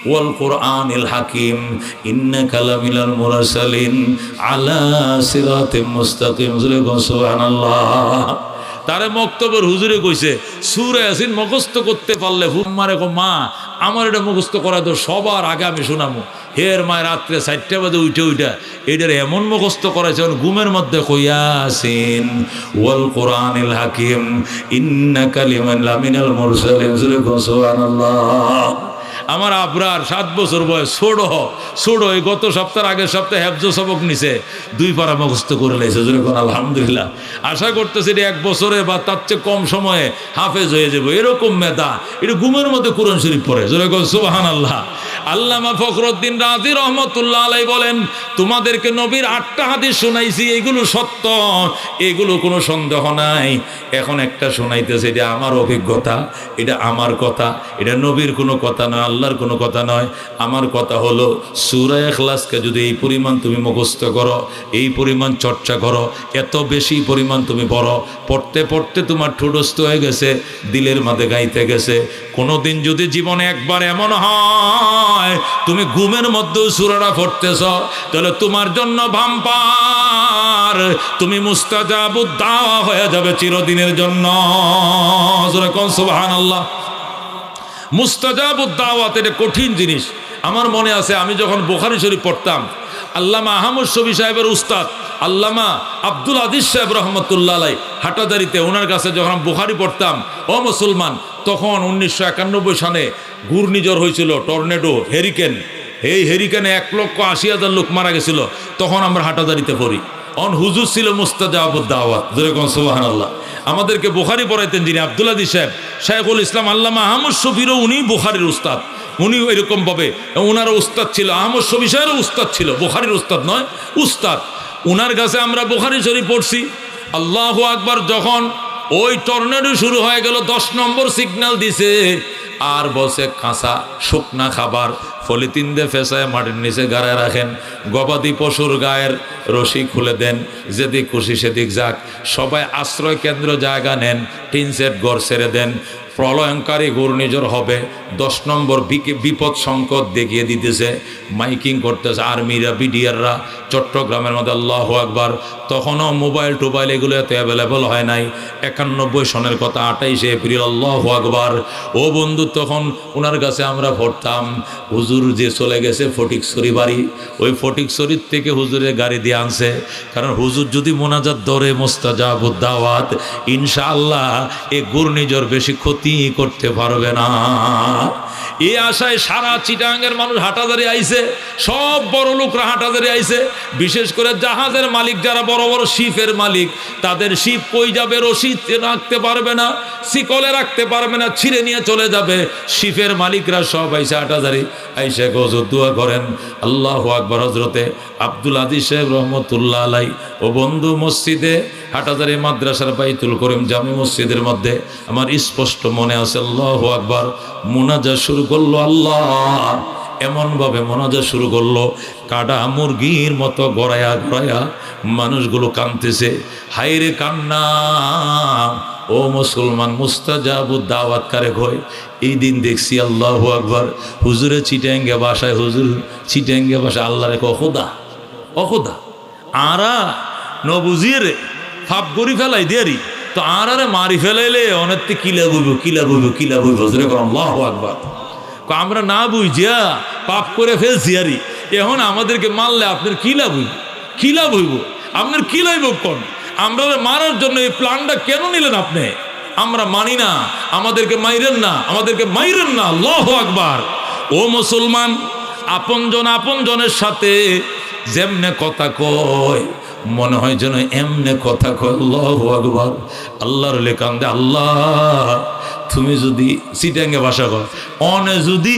ওয়াল কুরআনিল হাকিম ইন্নাকা লামিনাল মুরসালিন আলা সিরাতিম মুস্তাকিম। সুবহানাল্লাহ। তারে মক্তবের হুজুরে কইছে সূরা ইয়াসিন মুখস্থ করতে পারলে হুম্মারে কো মা আমার এটা মুখস্থ করা তো সবার আগে আমি শোনামু। হের মায় রাত্রে 4টা বাজে উঠে এটার এমন মুখস্থ করেছে ঘুমের মধ্যে ইয়াসিন ওয়াল কুরআনিল হাকিম ইন্নাকা লামিনাল মুরসালিন। সুবহানাল্লাহ। আমার আবরার 7 বছর বয়স, ছোট এই গত সপ্তাহের আগের সপ্তাহে হেফজ সবক নিছে, 2 পারা মুখস্থ করে লাইছে। আলহামদুলিল্লাহ। আশা করতেছি এটা 1 বছরে বা তার চেয়ে কম সময়ে হাফেজ হয়ে যাবে, এরকম মেধা। এটা ঘুমের মধ্যে কোরআন শরীফ পড়ে। সুবহানাল্লাহ। আল্লামা ফখরুদ্দিন রাজি রহমতুল্লাহ আলাইহি বলেন তোমাদেরকে নবীর 8টা হাদিস শোনাইছি, এগুলো সত্য, এগুলো কোনো সন্দেহ নাই। এখন একটা শোনাইতেছে, এটা আমার অভিজ্ঞতা, এটা আমার কথা, এটা নবীর কোনো কথা নয়, আল্লাহর কোনো কথা নয়। আমার কথা হলো সূরা ইখলাসকে যদি এই পরিমাণ তুমি মুখস্থ করো, এই পরিমাণ চর্চা করো, এত বেশি পরিমাণ তুমি পড়ো, পড়তে পড়তে তোমার ঠোঁটস্থ হয়ে গেছে, দিলের মাঝে গাইতে গেছে। কোনোদিন যদি জীবনে একবার এমন হয় তুমি ঘুমের মধ্যেও সূরাটা পড়তেছ, তাহলে তোমার জন্য ভাম্পার, তুমি মুস্তাজাবুদ দাওয়া হয়ে যাবে চিরদিনের জন্য। সুবহানাল্লাহ। মুস্তাজাবুদ দাওয়াত এটা কঠিন জিনিস। আমার মনে আছে আমি যখন বুখারী শরীফ পড়তাম, আল্লামা আহমদ শফী সাহেবের উস্তাদ আল্লামা আব্দুল আজিজ সাহেব রহমতুল্লাহ আলাইহি হাটাদারিতে, ওনার কাছে যখন বুখারী পড়তাম, ও মুসলমান, তখন 1991 সালে ঘূর্ণিঝড় হয়েছিল, টর্নেডো, হেরিকেন। এই হেরিকেনে 1,80,000 লোক মারা গেছিল। তখন আমরা হাটাদারিতে পড়ি। হুজুর ছিল মুস্তাজাবুদ দাওয়াত। যেরকম সুবহানাল্লাহ। আমাদেরকে বুখারী পড়াইতেন যিনি, আব্দুল আজিজ সাহেব, শাইখুল ইসলাম আল্লামা আহমদ শফীরও উনি বুখারীর উস্তাদ। উনি এরকম ভাবে ওনারও উস্তাদ ছিল, আহমদ শফী সাহেবেরও উস্তাদ ছিল, বুখারীর উস্তাদ নয়, উস্তাদ। ওনার কাছে আমরা বুখারী শরীফ পড়ছি। আল্লাহু আকবার। যখন ওই টর্নেডো শুরু হয়ে গেল, 10 নম্বর সিগন্যাল দিছে, আর বসে কাঁচা শুকনা খাবার পলিথিন দিয়ে ফেসায় মাটির নিচে গাড়ায় রাখেন, গবাদি পশুর গায়ের রশি খুলে দেন, যেদিক খুশি সেদিক যাক, সবাই আশ্রয় কেন্দ্র জায়গা নেন, টিন সেট ঘর ছেড়ে দেন, প্রলয়ঙ্কারী ঘূর্ণিঝড় হবে। 10 নম্বর বিপদ সংকট দেখিয়ে দিতেছে, মাইকিং করতেছে আর্মিরা, বিডিআররা চট্টগ্রামের মধ্যে। আল্লাহু আকবার। তখনও মোবাইল টোবাইল এগুলো এত অ্যাভেলেবল হয় নাই। 91 সনের কথা, 28 এপ্রিল। আল্লাহু আকবার। ও বন্ধু, তখন ওনার কাছে আমরা পড়তাম। হুজুর যে চলে গেছে ফটিকছড়ি বাড়ি, ওই ফটিকছড়ির থেকে হুজুরের গাড়ি দিয়ে আনছে। কারণ হুজুর যদি মোনাজাত ধরে মুস্তাজাবুদ দাওয়াত, ইনশাআল্লাহ এই ঘূর্ণিঝড় বেশি ক্ষতি করতে পারবে না। এই আশায় সারা চিটাঙ্গের মানুষ হাটাজারি আইছে, সব বড় লোকরা হাটাজারি আইছে। বিশেষ করে জাহাজের মালিক যারা বড় বড় শিপের মালিক, তাদের শিপ কই যাবে, রশি রাখতে পারবে না, শিকলে রাখতে পারবে না, ছিঁড়ে নিয়ে চলে যাবে। শিপের মালিকরা সব আইসে হাটাজারি, আইসে হুজুর দোয়া করেন। আল্লাহু আকবার। হযরতে আব্দুল আজিজ সাহেব রহমতুল্লাহ আলাইহি ও বন্ধু মসজিদে হাটাজারি মাদ্রাসার বাইতুল করিম জামি মসজিদের মধ্যে আমার স্পষ্ট মনে আছে, আল্লাহু আকবার, মুনাজাত শুরু করলো। আল্লাহ এমনভাবে মোনাজাত শুরু করলো, কাটা মুরগির মতো গড়ায়া গড়ায়া মানুষগুলো কাঁদতেছে। হায়রে কান্না, ও মুসলমান, মুস্তাজাবুদ দাওয়াত কারে কয়? এই দিন দেখছি আল্লাহু আকবার, হুজুরে চিটাঙ্গে ভাষায়, হুজুর চিটাঙ্গে ভাষায় আল্লাহ রে খোদা, অখোদা আরা ন বুঝিয়ে রে ফাপ করি ফেলাই দেরি তো আরে মারি ফেলাইলে অনেকতে কিলা বইব কিলা বইব কিলা বইব, হুজুরে কয় আল্লাহু আকবার। আমরা না বুঝিয়া পাপ করে ফেলছি আরি, এখন আমাদেরকে মারলে আপনার কিলা বইব, কিলা বইব, আপনার কিলাইব কোন? আমরা মারার জন্য এই প্ল্যানটা কেন নিলেন আপনি? আমরা মানি না, আমাদেরকে মাইরেন না, আমাদেরকে মাইরেন না। আল্লাহু আকবার। ও মুসলমান, আপনজন আপনজনের সাথে যেমনে কথা কয় মনে হয় যেন এমনে কথা কয়। আল্লাহু আকবার। আল্লাহর লেখান দে, আল্লাহ তুমি যদি চিটাঙ্গে ভাষা কর অনে যদি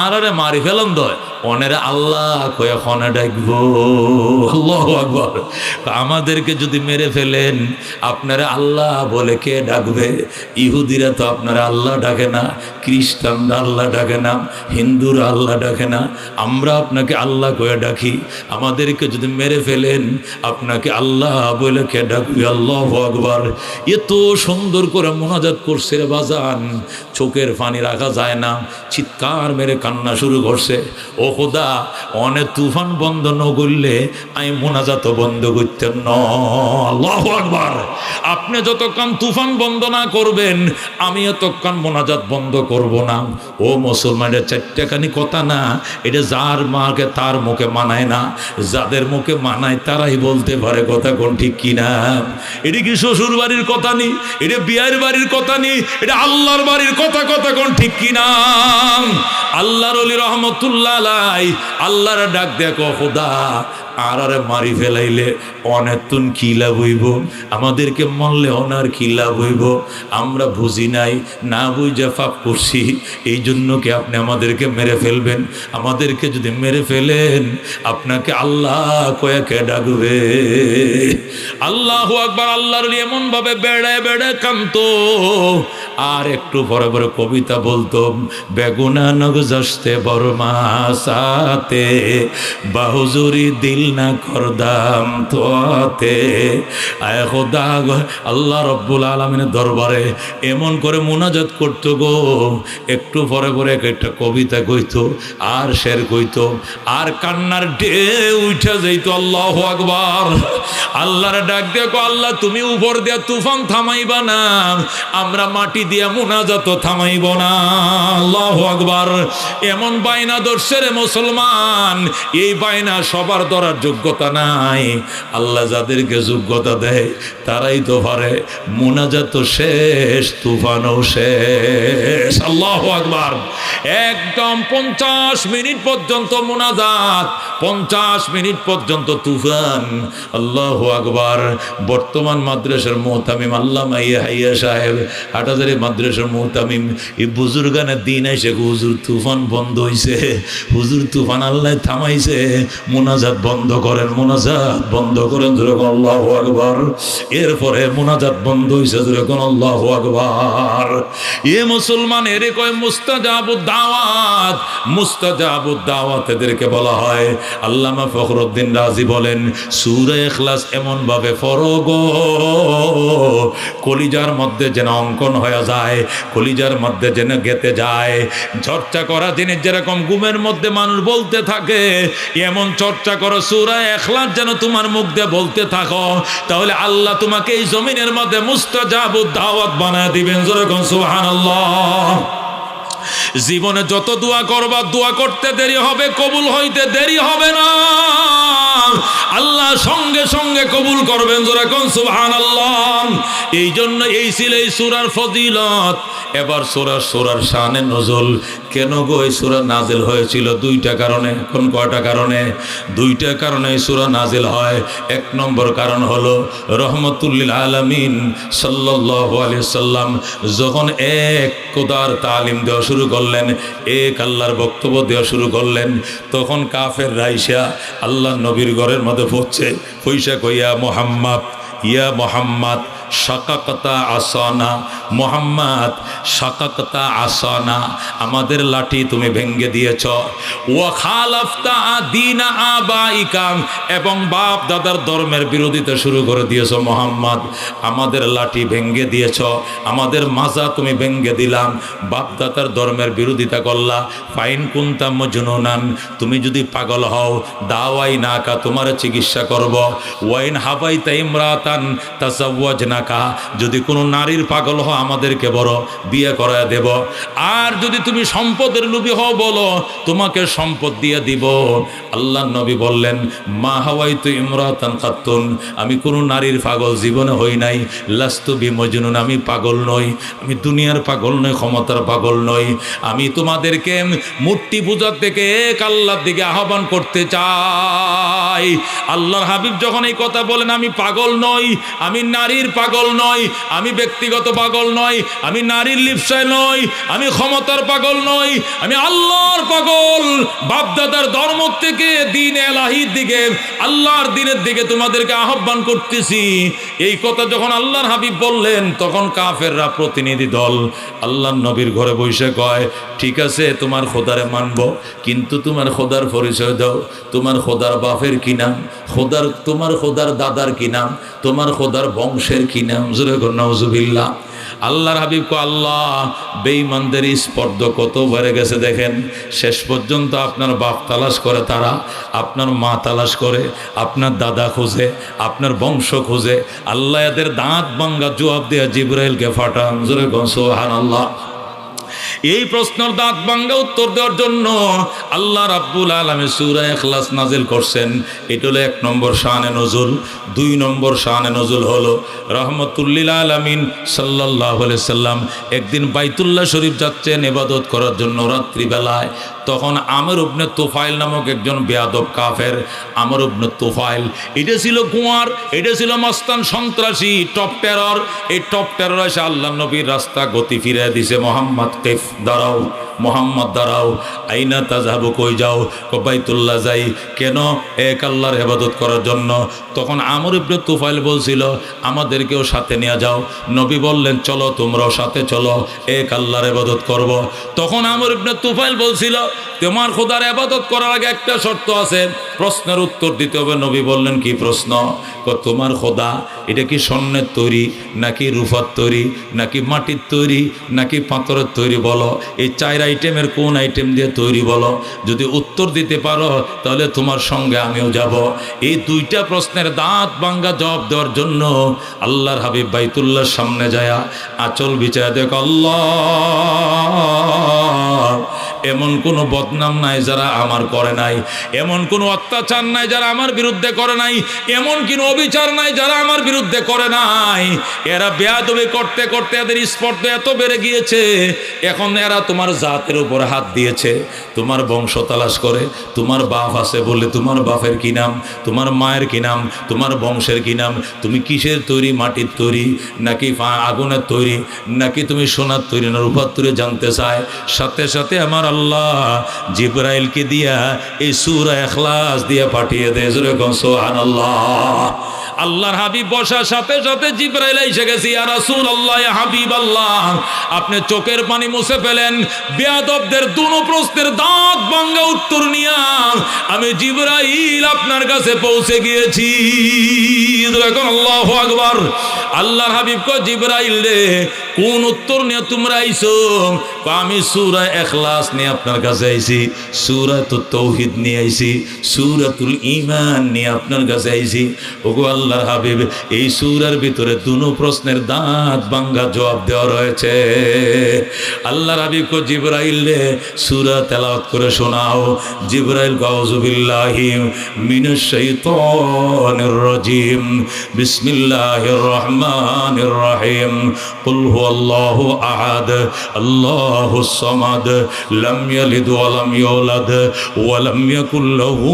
আরে মারি ফেলাম দয় অনেরা আল্লাহ কয়ে খনে ডাকবো। আল্লাহু আকবার। আমাদেরকে যদি মেরে ফেলেন আপনারা আল্লাহ বলে কে ডাকবে? ইহুদিরা তো আপনারা আল্লাহ ডাকে না, খ্রিস্টানরা আল্লাহ ডাকে না, হিন্দুরা আল্লাহ ডাকে না, আমরা আপনাকে আল্লাহ কয়ে ডাকি। আমাদেরকে যদি মেরে ফেলেন আপনাকে আল্লাহ বলে কে ডাকবে? আল্লাহু আকবার। এত সুন্দর করে মোনাজাত করছে রে বাজান, চোখের পানি রাখা যায় না, চিৎকার মেরে কান্না শুরু করছে। ও খোদা, অনেক তুফান বন্ধ ন করলে আমি মোনাজাত বন্ধ করতেন না। আল্লাহু আকবার। আপনি যতক্ষণ তুফান বন্ধ না করবেন আমি এতক্ষণ মোনাজাত বন্ধ করব না। ও মুসলমানের চারটাখানি কথা না, এটা যার মাকে তার মুখে মানায় না, যাদের মুখে মানায় তারাই বলতে পারে কথা কোন ঠিক কিনা। এটা কি শ্বশুর বাড়ির কথা নি, এটা বিয়ের বাড়ির কথা নি, এটা আল্লাহর বাড়ির কথা, কথা কোন ঠিক কিনা। আল্লাহর ওলি রহমতুল্লাহ আলাই আল্লাহর ডাক দেখো খোদা আরে মারি ফেলাইলে অনেতুন কি লাভ হইব, আমাদেরকে মরলে অনার কি লাভ হইব? আমরা বুঝি নাই, না বুঝে পাপ করছি, এই জন্য কি আপনি আমাদেরকে মেরে ফেলবেন? আমাদেরকে যদি মেরে ফেলেন আপনাকে আল্লাহ কয়েকে ডাকবে। আল্লাহু আকবার। আল্লাহর এমন ভাবে বেড়ায় বেড়ায় কান্ত, আর একটু পরে পরে কবিতা বলতো, বেগুনা নগ জস্তে বরমাসাতে বাহুজুরি দিল না করদাম তোতে। আয় খোদা, আল্লাহ রব্বুল আলামিনের দরবারে এমন করে মুনাজাত করতো গো, একটু পরে পরে একটা কবিতা কইতো আর শের কইতো আর কান্নার ঢেউ উঠে যাইতো। আল্লাহু আকবার। আল্লাহর ডাক দেখো, আল্লাহ তুমি উপর দিয়া তুফান থামাইবা না, আমরা মাটি দিয়া মুনাজাত থামাইব না। আল্লাহু আকবার। এমন বাইনা ধরছে রে মুসলমান, এই বাইনা সবার ধরার যোগ্যতা নাই। আল্লাহ যাদেরকে যোগ্যতা দেয় তারাই তো পারে। মুনাজাত শেষ, তুফানও শেষ। আল্লাহু আকবার। একদম 50 মিনিট পর্যন্ত মুনাজাত, 50 মিনিট পর্যন্ত তুফান। আল্লাহু আকবার। বর্তমান মাদ্রাসার মুহতামিম আল্লামা ইয়াহিয়া সাহেব, হাটহাজারী মাদ্রাসার মুহতামিম, এই বুজুর্গানের দিন এসে হুজুর তুফান বন্ধ হইছে, হুজুর তুফান আল্লাহ থামাইছে, মুনাজাত বন্ধ করেন, মুনাজাত বন্ধ করেন। যেরকম আল্লাহু আকবার। এরপরে মুনাজাত বন্ধ হইছে, যেরকম আল্লাহু আকবার। এ মুসলমান, এরে কয় মুস্তাজাবুদ দাওয়াত। মুস্তাজাবুদ দাওয়াত এদেরকে বলা হয়। আল্লামা ফখরুদ্দিন রাজি বলেন, সূরা ইখলাস এমন ভাবে পড়ো গো কলিজার মধ্যে যেন অঙ্কন হয়ে যায়, কলিজার মধ্যে যেন গেতে যায়। চর্চা করা জিনিস যেরকম ঘুমের মধ্যে মানুষ বলতে থাকে, এমন চর্চা করো সূরা ইখলাস যেন তোমার মুখ দিয়ে বলতে থাকো, তাহলে আল্লাহ তোমাকে এই জমিনের মধ্যে মুস্তাজাবুদ দাওয়াত বানায় দিবেন। যেরকম সুবহানাল্লাহ। জীবনে যত দোয়া করবা, দোয়া করতে দেরি হবে, কবুল হইতে দেরি হবে না। আল্লাহ সঙ্গে সঙ্গে কবুল করবেন। যেরকম সুবহানাল্লাহ। এই জন্য এই ছিল এই সূরার ফজিলত। এবার সূরার শানে নজল। কেন গো এই সূরা নাজিল হয়েছিল? 2টা কারণে। কোন কয়টা কারণে? 2টা কারণে এই সূরা নাজিল হয়। 1 নম্বর কারণ হলো রহমতুল লিল আলামিন সাল্লাল্লাহু আলাইহি ওয়াসাল্লাম যখন এক খোদার তালিম দেওয়া শুরু করলেন, এক আল্লাহর বক্তব্য দেওয়া শুরু করলেন, তখন কাফের রাইসা আল্লাহ নবীর ঘরের মধ্যে পড়ছে, পয়সা কইয়া মোহাম্মদ ইয়া মুহাম্মদ শাকাকতা আসানা, মুহাম্মদ শাকাকতা আসানা, আমাদের লাঠি তুমি ভেঙ্গে দিয়েছ। ওয়া খালাফতা দীনা আবাইকা, এবং বাপ দাদার ধর্মের বিরোধিতা শুরু করে দিয়েছ মুহাম্মদ, আমাদের লাঠি ভেঙ্গে দিয়েছ, আমাদের মাজা তুমি ভেঙ্গে দিলাম, বাপ দাদার ধর্মের বিরোধিতা করলা। ফাইন কুনতা মজনুনান, তুমি যদি পাগল হও দাওয়াই নাকা, তোমার চিকিৎসা করব। ওয়াইন হাবাইতা ইমরাতান তাসাওয়াজনাকা, যদি কোনো নারীর পাগল হও আমাদেরকে বড় বিয়ে করায় দেব। আর যদি তুমি সম্পদের লোভী হও বলো তোমাকে সম্পদ দিয়ে দিব। আল্লাহ নবী বললেন মা হাওয়াইতু ইমরাতান কাত্তুন, আমি কোনো নারীর পাগল জীবনে হই নাই। লাস্তু বিমজনুন, আমি পাগল নই, আমি দুনিয়ার পাগল নই, ক্ষমতার পাগল নই। আমি তোমাদেরকে মূর্তি পূজার থেকে এক আল্লাহর দিকে আহ্বান করতে চাই। আল্লাহর হাবিব যখন এই কথা বলেন আমি পাগল নই, আমি নারীর পাগল নই, আমি ব্যক্তিগত পাগল নই, আমি নারীর লিপ্সায় নই, আমি ক্ষমতার পাগল নই, আমি আল্লাহর পাগল। বাপদাদার ধর্ম থেকে দিন এলাহির দিকে, আল্লাহর দিনের দিকে তোমাদেরকে আহ্বান করতেছি। এই কথা যখন আল্লাহর হাবিব বললেন তখন কাফেররা প্রতিনিধি দল আল্লাহর নবীর ঘরে বসে কয় ঠিক আছে তোমার খোদারে মানব, কিন্তু তোমার খোদার পরিচয় দাও, তোমার খোদার বাপের কি নাম, তোমার খোদার দাদার কি নাম, তোমার খোদার বংশের কি নাম। জোরে কর নাউজুবিল্লাহ। আল্লাহর হাবিব কো আল্লাহ, বেঈমানদের স্পর্ধ কত বেড়ে গেছে দেখেন। শেষ পর্যন্ত আপনার বাপ তালাশ করে, তারা আপনার মা তালাশ করে, আপনার দাদা খোঁজে, আপনার বংশ খোঁজে। আল্লাহ এদের দাঁত ভাঙ্গা জবাব দেয়া জিবরাইলকে পাঠান। জোরে কর সুবহানাল্লাহ। এই প্রশ্নের দাঁত ভাঙ্গা উত্তর দেওয়ার জন্য আল্লাহ রাব্বুল আলামিন সূরা ইখলাস নাজিল করছেন। এটা হলো 1 নম্বর শানে নজুল। 2 নম্বর শানে নজুল হলো রাহমাতুল লিল আলামিন সাল্লাল্লাহু আলাইহি সাল্লাম একদিন বাইতুল্লাহ শরীফ যাচ্ছেন ইবাদত করার জন্য রাত্রিবেলায়। তখন আমর ইবনে তুফাইল নামক একজন বেয়াদব কাফের, আমর ইবনে তুফাইল, এটা ছিল কুয়ার, এটা ছিল মস্তান সন্ত্রাসী, টপ টেরর। এই টপ টেরর এসে আল্লাহ নবীর রাস্তা গতি ফিরিয়ে দিছে। মোহাম্মদ কেফ দাঁড়াও, মোহাম্মদ দাঁড়াও, আইনা তাজাবু, কই যাও? বাইতুল্লাহ যাই। কেন? এক আল্লাহর ইবাদত করার জন্য। তখন আমর ইবনে তুফাইল বলছিল আমাদেরকেও সাথে নিয়ে যাও। নবী বললেন চলো তোমরাও সাথে চলো, এক আল্লাহর ইবাদত করব। তখন আমর ইবনে তুফাইল বলছিল তোমার খোদার ইবাদত করার আগে একটা শর্ত আছে, প্রশ্নের উত্তর দিতে হবে। নবী বললেন কি প্রশ্ন? তোমার খোদা এটা কি স্বর্ণের তৈরি, নাকি রূপার তৈরি, নাকি মাটির তৈরি, নাকি পাথরের তৈরি? বলো, এই 4 আইটেমের কোন আইটেম দিয়ে তৈরি বলো। যদি উত্তর দিতে পারো তাহলে তোমার সঙ্গে আমিও যাব। এই 2টা প্রশ্নের দাঁত ভাঙ্গা জবাব দেওয়ার জন্য আল্লাহর হাবিব বাইতুল্লাহর সামনে যায়া আঁচল বিছায়া দেখ আল্লাহ, এমন কোনো বদনাম নাই যারা আমার করে নাই, এমন কোনো অত্যাচার নাই যারা আমার বিরুদ্ধে করে নাই, এমন কোনো অবিচার নাই যারা আমার বিরুদ্ধে করে নাই। এরা বেয়াদবি করতে করতে এদের স্পর্ধা এত বেড়ে গিয়েছে, এখন এরা তোমার জাতের উপরে হাত দিয়েছে, তোমার বংশ তালাশ করে। তোমার বাপ আছে বলে তোমার বাপের কি নাম, তোমার মায়ের কি নাম, তোমার বংশের কি নাম, তুমি কিসের তৈরি, মাটির তৈরি নাকি আগুনের তৈরি, নাকি তুমি সোনার তৈরি না রূপার তৈরি জানতে চায়। সাথে সাথে আমার আল্লাহ জিবরাইলকে দিয়া এই সূরা ইখলাস দিয়া পাঠিয়ে দেয়। জোরে কোন সুবহানাল্লাহ। আল্লাহর হাবিব বসার সাথে সাথে জিবরাইল এসে গেছে। ইয়া রাসূলুল্লাহ, ইয়া হাবিবাল্লাহ, আপনি চোখের পানি মুছে ফেলেন। বেয়াদবদের দুনো প্রশ্নের দাঁত ভাঙ্গা উত্তর নিয়া আমি জিবরাইল আপনার কাছে পৌঁছে গিয়েছি। দেখুন আল্লাহু আকবার। আল্লাহর হাবিব কয় জিবরাইল রে, কোন উত্তর নিয়ে তোমরা আইছো? আমি সূরা ইখলাস নিয়ে আপনার কাছে আইছি, সূরাতুত তাওহীদ নিয়ে আইছি, সূরাতুল ঈমান নিয়ে আপনার কাছে আইছি। ওগো আল্লাহর হাবিব, এই সূরার ভিতরে দুনো প্রশ্নের দাঁত ভাঙ্গা জবাব দেওয়া রয়েছে। আল্লাহর হাবিব কো জিবরাইল রে, সূরা তেলাওয়াত করে শোনাও। জিবরাইল আউযু বিল্লাহি মিনাশ শাইতানির রাজিম, বিসমিল্লাহির রহমানির রহিম, কুল আল্লাহু আহাদ আল্লাহুস সামাদ লাম ইয়ালিদ ওয়া লাম ইউলাদ ওয়া লাম ইয়াকুল লাহু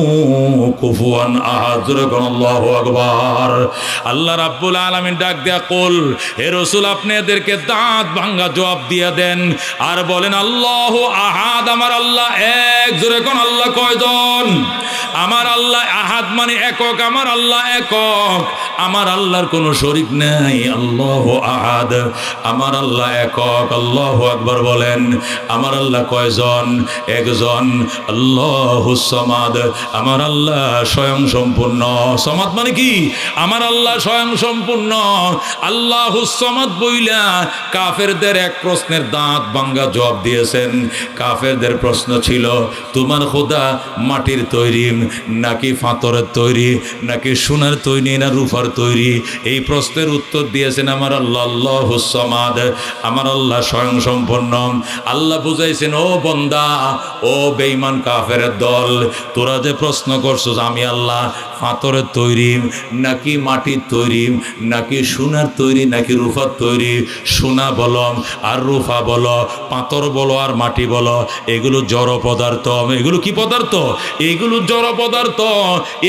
কুফুয়ান আহাদ। আল্লাহু আকবার। আল্লাহ রাব্বুল আলামিন ডাক দেয়া কল, হে রাসূল আপনি এদেরকে দাঁত ভাঙা জবাব দিয়ে দেন আর বলেন আল্লাহু আহাদ, আমার আল্লাহ এক। জোরে কোন আল্লাহ কয়জন? আমার আল্লাহ আহাদ মানে একক, আমার আল্লাহ একক, আমার আল্লাহর কোনো শরীক নাই। আল্লাহু আহাদ, আমার আল্লাহ একক। আল্লাহু আকবার বলেন। আমার আল্লাহ কয়জন? একজন। আল্লাহুস সামাদ, আমার আল্লাহ স্বয়ং সম্পূর্ণ। সামাদ মানে কি? আমার আল্লাহ স্বয়ং সম্পূর্ণ। আল্লাহুস সামাদ বইলা কাফেরদের এক প্রশ্নের দাঁত ভাঙা জবাব দিয়েছেন। কাফেরদের প্রশ্ন ছিল তোমার খোদা মাটির তৈরি নাকি পাথরের তৈরি, নাকি সোনার তৈরি না রূপার তৈরি? এই প্রশ্নের উত্তর দিয়েছেন আমার আল্লাহ আল্লাহুস সামাদ, আমার আল্লাহ স্বয়ং সম্পূর্ণ। আল্লাহ বুঝাইছেন ও বান্দা, ও বেঈমান কাফেরের দল, তোরা যে প্রশ্ন করছস আমি আল্লাহ পাথরের তৈরি নাকি মাটির তৈরি, নাকি সোনার তৈরি নাকি রূপার তৈরি, সোনা বলো আর রূপা বলো, পাথর বলো আর মাটি বলো, এগুলো জড় পদার্থ। এগুলো কি পদার্থ? এগুলো জড় পদার্থ।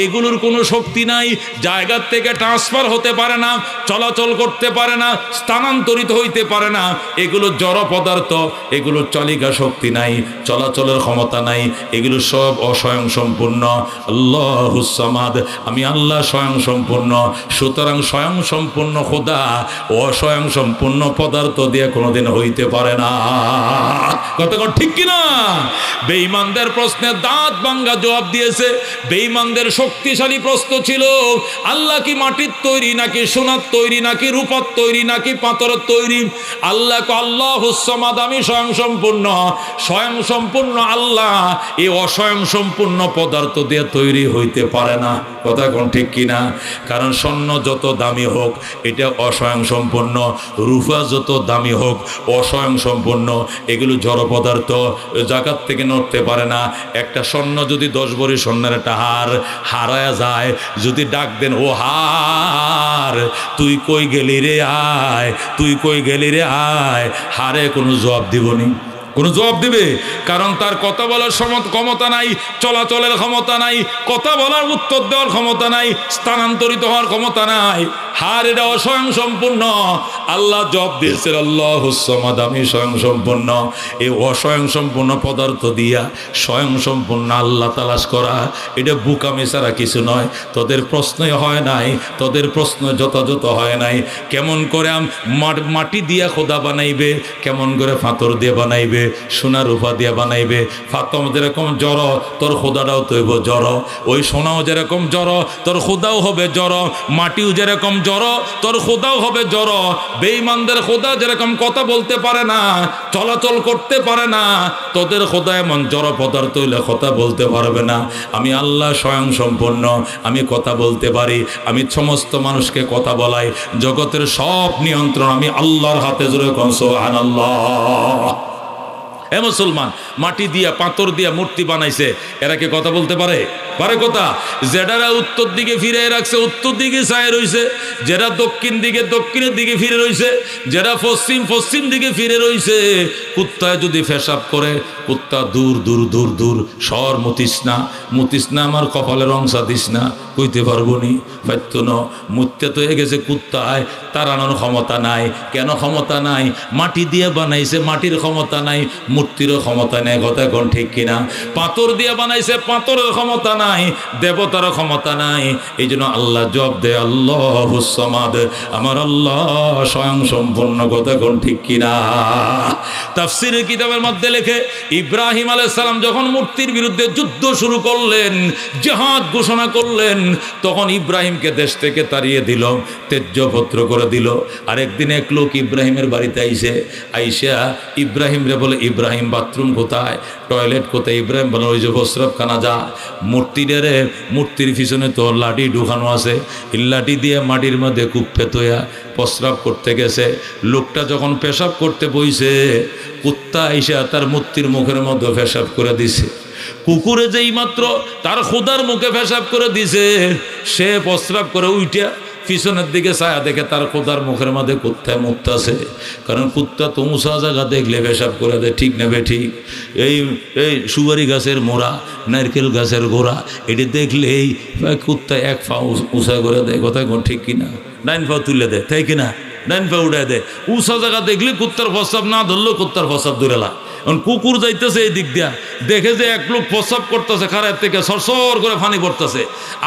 এগুলোর কোনো শক্তি নাই, জায়গার থেকে ট্রান্সফার হতে পারে না, চলাচল করতে পারে না, স্থানান্তরিত হইতে পারে না। এগুলো জড় পদার্থ, এগুলোর চালিকা শক্তি নাই, চলাচলের ক্ষমতা নাই, এগুলো সব অস্বয়ং সম্পূর্ণ। আল্লাহুস সামাদ, আমি আল্লাহ স্বয়ং সম্পূর্ণ। সুতরাং স্বয়ং সম্পূর্ণ খোদা অস্বয়ং সম্পূর্ণ পদার্থ দিয়ে কোনোদিন হইতে পারে না। কতক্ষণ ঠিক কিনা? বেঈমানদের প্রশ্নের দাঁত ভাঙা জবাব দিয়েছে। বেঈমানদের শক্তিশালী প্রশ্ন ছিল আল্লাহ কি মাটির তৈরি নাকি সোনার তৈরি নাকি রূপার তৈরি নাকি পাথরের তৈরি? আল্লাহ আল্লাহুস সামাদ, আমি স্বয়ং সম্পূর্ণ। স্বয়ং সম্পূর্ণ আল্লাহ এই অস্বয়ং সম্পূর্ণ পদার্থ দিয়ে তৈরি হইতে পারে না। কথা কোন ঠিক কিনা? কারণ স্বর্ণ যত দামি হোক এটা অস্বয়ং সম্পূর্ণ, রূপা যত দামি হোক অস্বয়ং সম্পূর্ণ, এগুলো জড় পদার্থ, জায়গার থেকে নড়তে পারে না। একটা স্বর্ণ যদি 10 ভরি স্বর্ণের একটা হার হারায়া যায়, যদি ডাক দেন ও হার তুই কই গেলি রে আয়, তুই কই গেলি রে আয়, হারে কোনো জবাব দিবনি? কোনো জবাব দিবে? কারণ তার কথা বলার ক্ষমতা নাই, চলাচলের ক্ষমতা নাই, কথা বলার উত্তর দেওয়ার ক্ষমতা নাই, স্থানান্তরিত হওয়ার ক্ষমতা নাই। হার এটা অস্বয়ং সম্পূর্ণ। আল্লাহ জবাব দিয়েছেন আল্লাহুস সামাদ, আমি স্বয়ং সম্পূর্ণ। এই অস্বয়ং সম্পূর্ণ পদার্থ দিয়া স্বয়ং সম্পূর্ণ আল্লাহ তালাশ করা এটা বোকামি ছাড়া কিছু নয়। তোদের প্রশ্নই হয় নাই, তোদের প্রশ্ন যথাযথ হয় নাই। কেমন করে মাটি দিয়া খোদা বানাইবে, কেমন করে পাথর দিয়ে বানাইবে, সোনা রূপা দিয়ে বানাইবে। ফাতম যেরকম জড় তোর খোদাটাও তৈব জড়, ওই সোনাও যেরকম জড় তোর খোদাও হবে জড়, মাটিও যেরকম জড় তোর খোদাও হবে জড়। বেঈমানদের খোদা যেরকম কথা বলতে পারে না, চলাচল করতে পারে না, তোদের খোদা এমন জড় পদার্থ হইলে কথা বলতে পারবে না। আমি আল্লাহ স্বয়ং সম্পূর্ণ, আমি কথা বলতে পারি, আমি সমস্ত মানুষকে কথা বলাই, জগতের সব নিয়ন্ত্রণ আমি আল্লাহর হাতে। জোরে কোন সুবহানাল্লাহ। এ মুসলমান, মাটি দিয়া পাথর দিয়া মূর্তি বানাইছে, এরা কি কথা বলতে পারে? পারে কথা? যেটারা উত্তর দিকে ফিরে রাখছে উত্তর দিকে চায় রইছে, যেটা দক্ষিণ দিকে দক্ষিণের দিকে ফিরে রইছে, যেটা পশ্চিম পশ্চিম দিকে ফিরে রইছে। কুত্তায় যদি পেশাব করে, কুত্তা দূর দূর দূর দূর, সর মুতিস না, মুতিস না, আমার কপালের অংশা দিস না, কইতে পারবো নি? পাইতো না, মুত্যা তো হয়ে গেছে কুত্তায়, তাড়ানোর ক্ষমতা নাই। কেন ক্ষমতা নাই? মাটি দিয়ে বানাইছে, মাটির ক্ষমতা নাই, মূর্তিরও ক্ষমতা নেই। কথা কোন ঠিক কিনা? পাথর দিয়ে বানাইছে, পাথরের ক্ষমতা নাই, দেবতারও ক্ষমতা নাই। এই জন্য আল্লাহ জবাব দেয় আল্লাহুস সামাদ, আমার আল্লাহ স্বয়ং সম্পূর্ণ। কথা কোন ঠিক কিনা? তাফসীরের কিতাবের মধ্যে লেখে ইব্রাহিম আলাইহিস সালাম যখন মূর্তির বিরুদ্ধে যুদ্ধ শুরু করলেন, জিহাদ ঘোষণা করলেন, তখন ইব্রাহিমকে দেশ থেকে তাড়িয়ে দিল, তেজ্যপত্র করে দিল। আর একদিন এক লোক ইব্রাহিমের বাড়িতে আইসা ইব্রাহিম রে বলে, ইব্রাহিম বাথরুম কোথায়, টয়লেট কোথায়? ইব্রাহিম বলে ওই যে প্রস্রাবখানা যা। মূর্তির পিছনে তো লাঠি ঢুকানো আছে, লাঠি দিয়ে মাটির মধ্যে কুপ্পে তোয়া প্রস্রাব করতে গেছে। লোকটা যখন পেশাব করতে বইছে, কুত্তা আইসা তার মূর্তির মুখের মধ্যে পেশাব করে দিছে। কুকুরে যেই মাত্র তার খোদার মুখে পেশাব করে দিছে, সে প্রস্রাব করে উইটা পিছনের দিকে ছায়া দেখে তার খোদার মুখের মধ্যে কুত্তায় মুততাছে। কারণ কুত্তা তো উঁচা জায়গা দেখলে পেশাব করে দেয়, ঠিক না বেঠিক? এই এই সুপারি গাছের মোড়া, নারকেল গাছের গোড়া, এটি দেখলেই কুত্তা এক পা উঁচা করে দেয়। কথা ঠিক কিনা? ডাইন পা তুলে দেয়, তাই কিনা? ডাইন পা উঠে দেয়। উঁচা জায়গা দেখলে কুত্তার প্রস্রাব না ধরলেও কুত্তার প্রস্রাব দূরেলা। এখন কুকুর যাইতেছে এই দিক দিয়া, দেখে যে এক লোক প্রস্রাব করতেছে, খারাপ থেকে সরসর করে পানি পড়তেছে,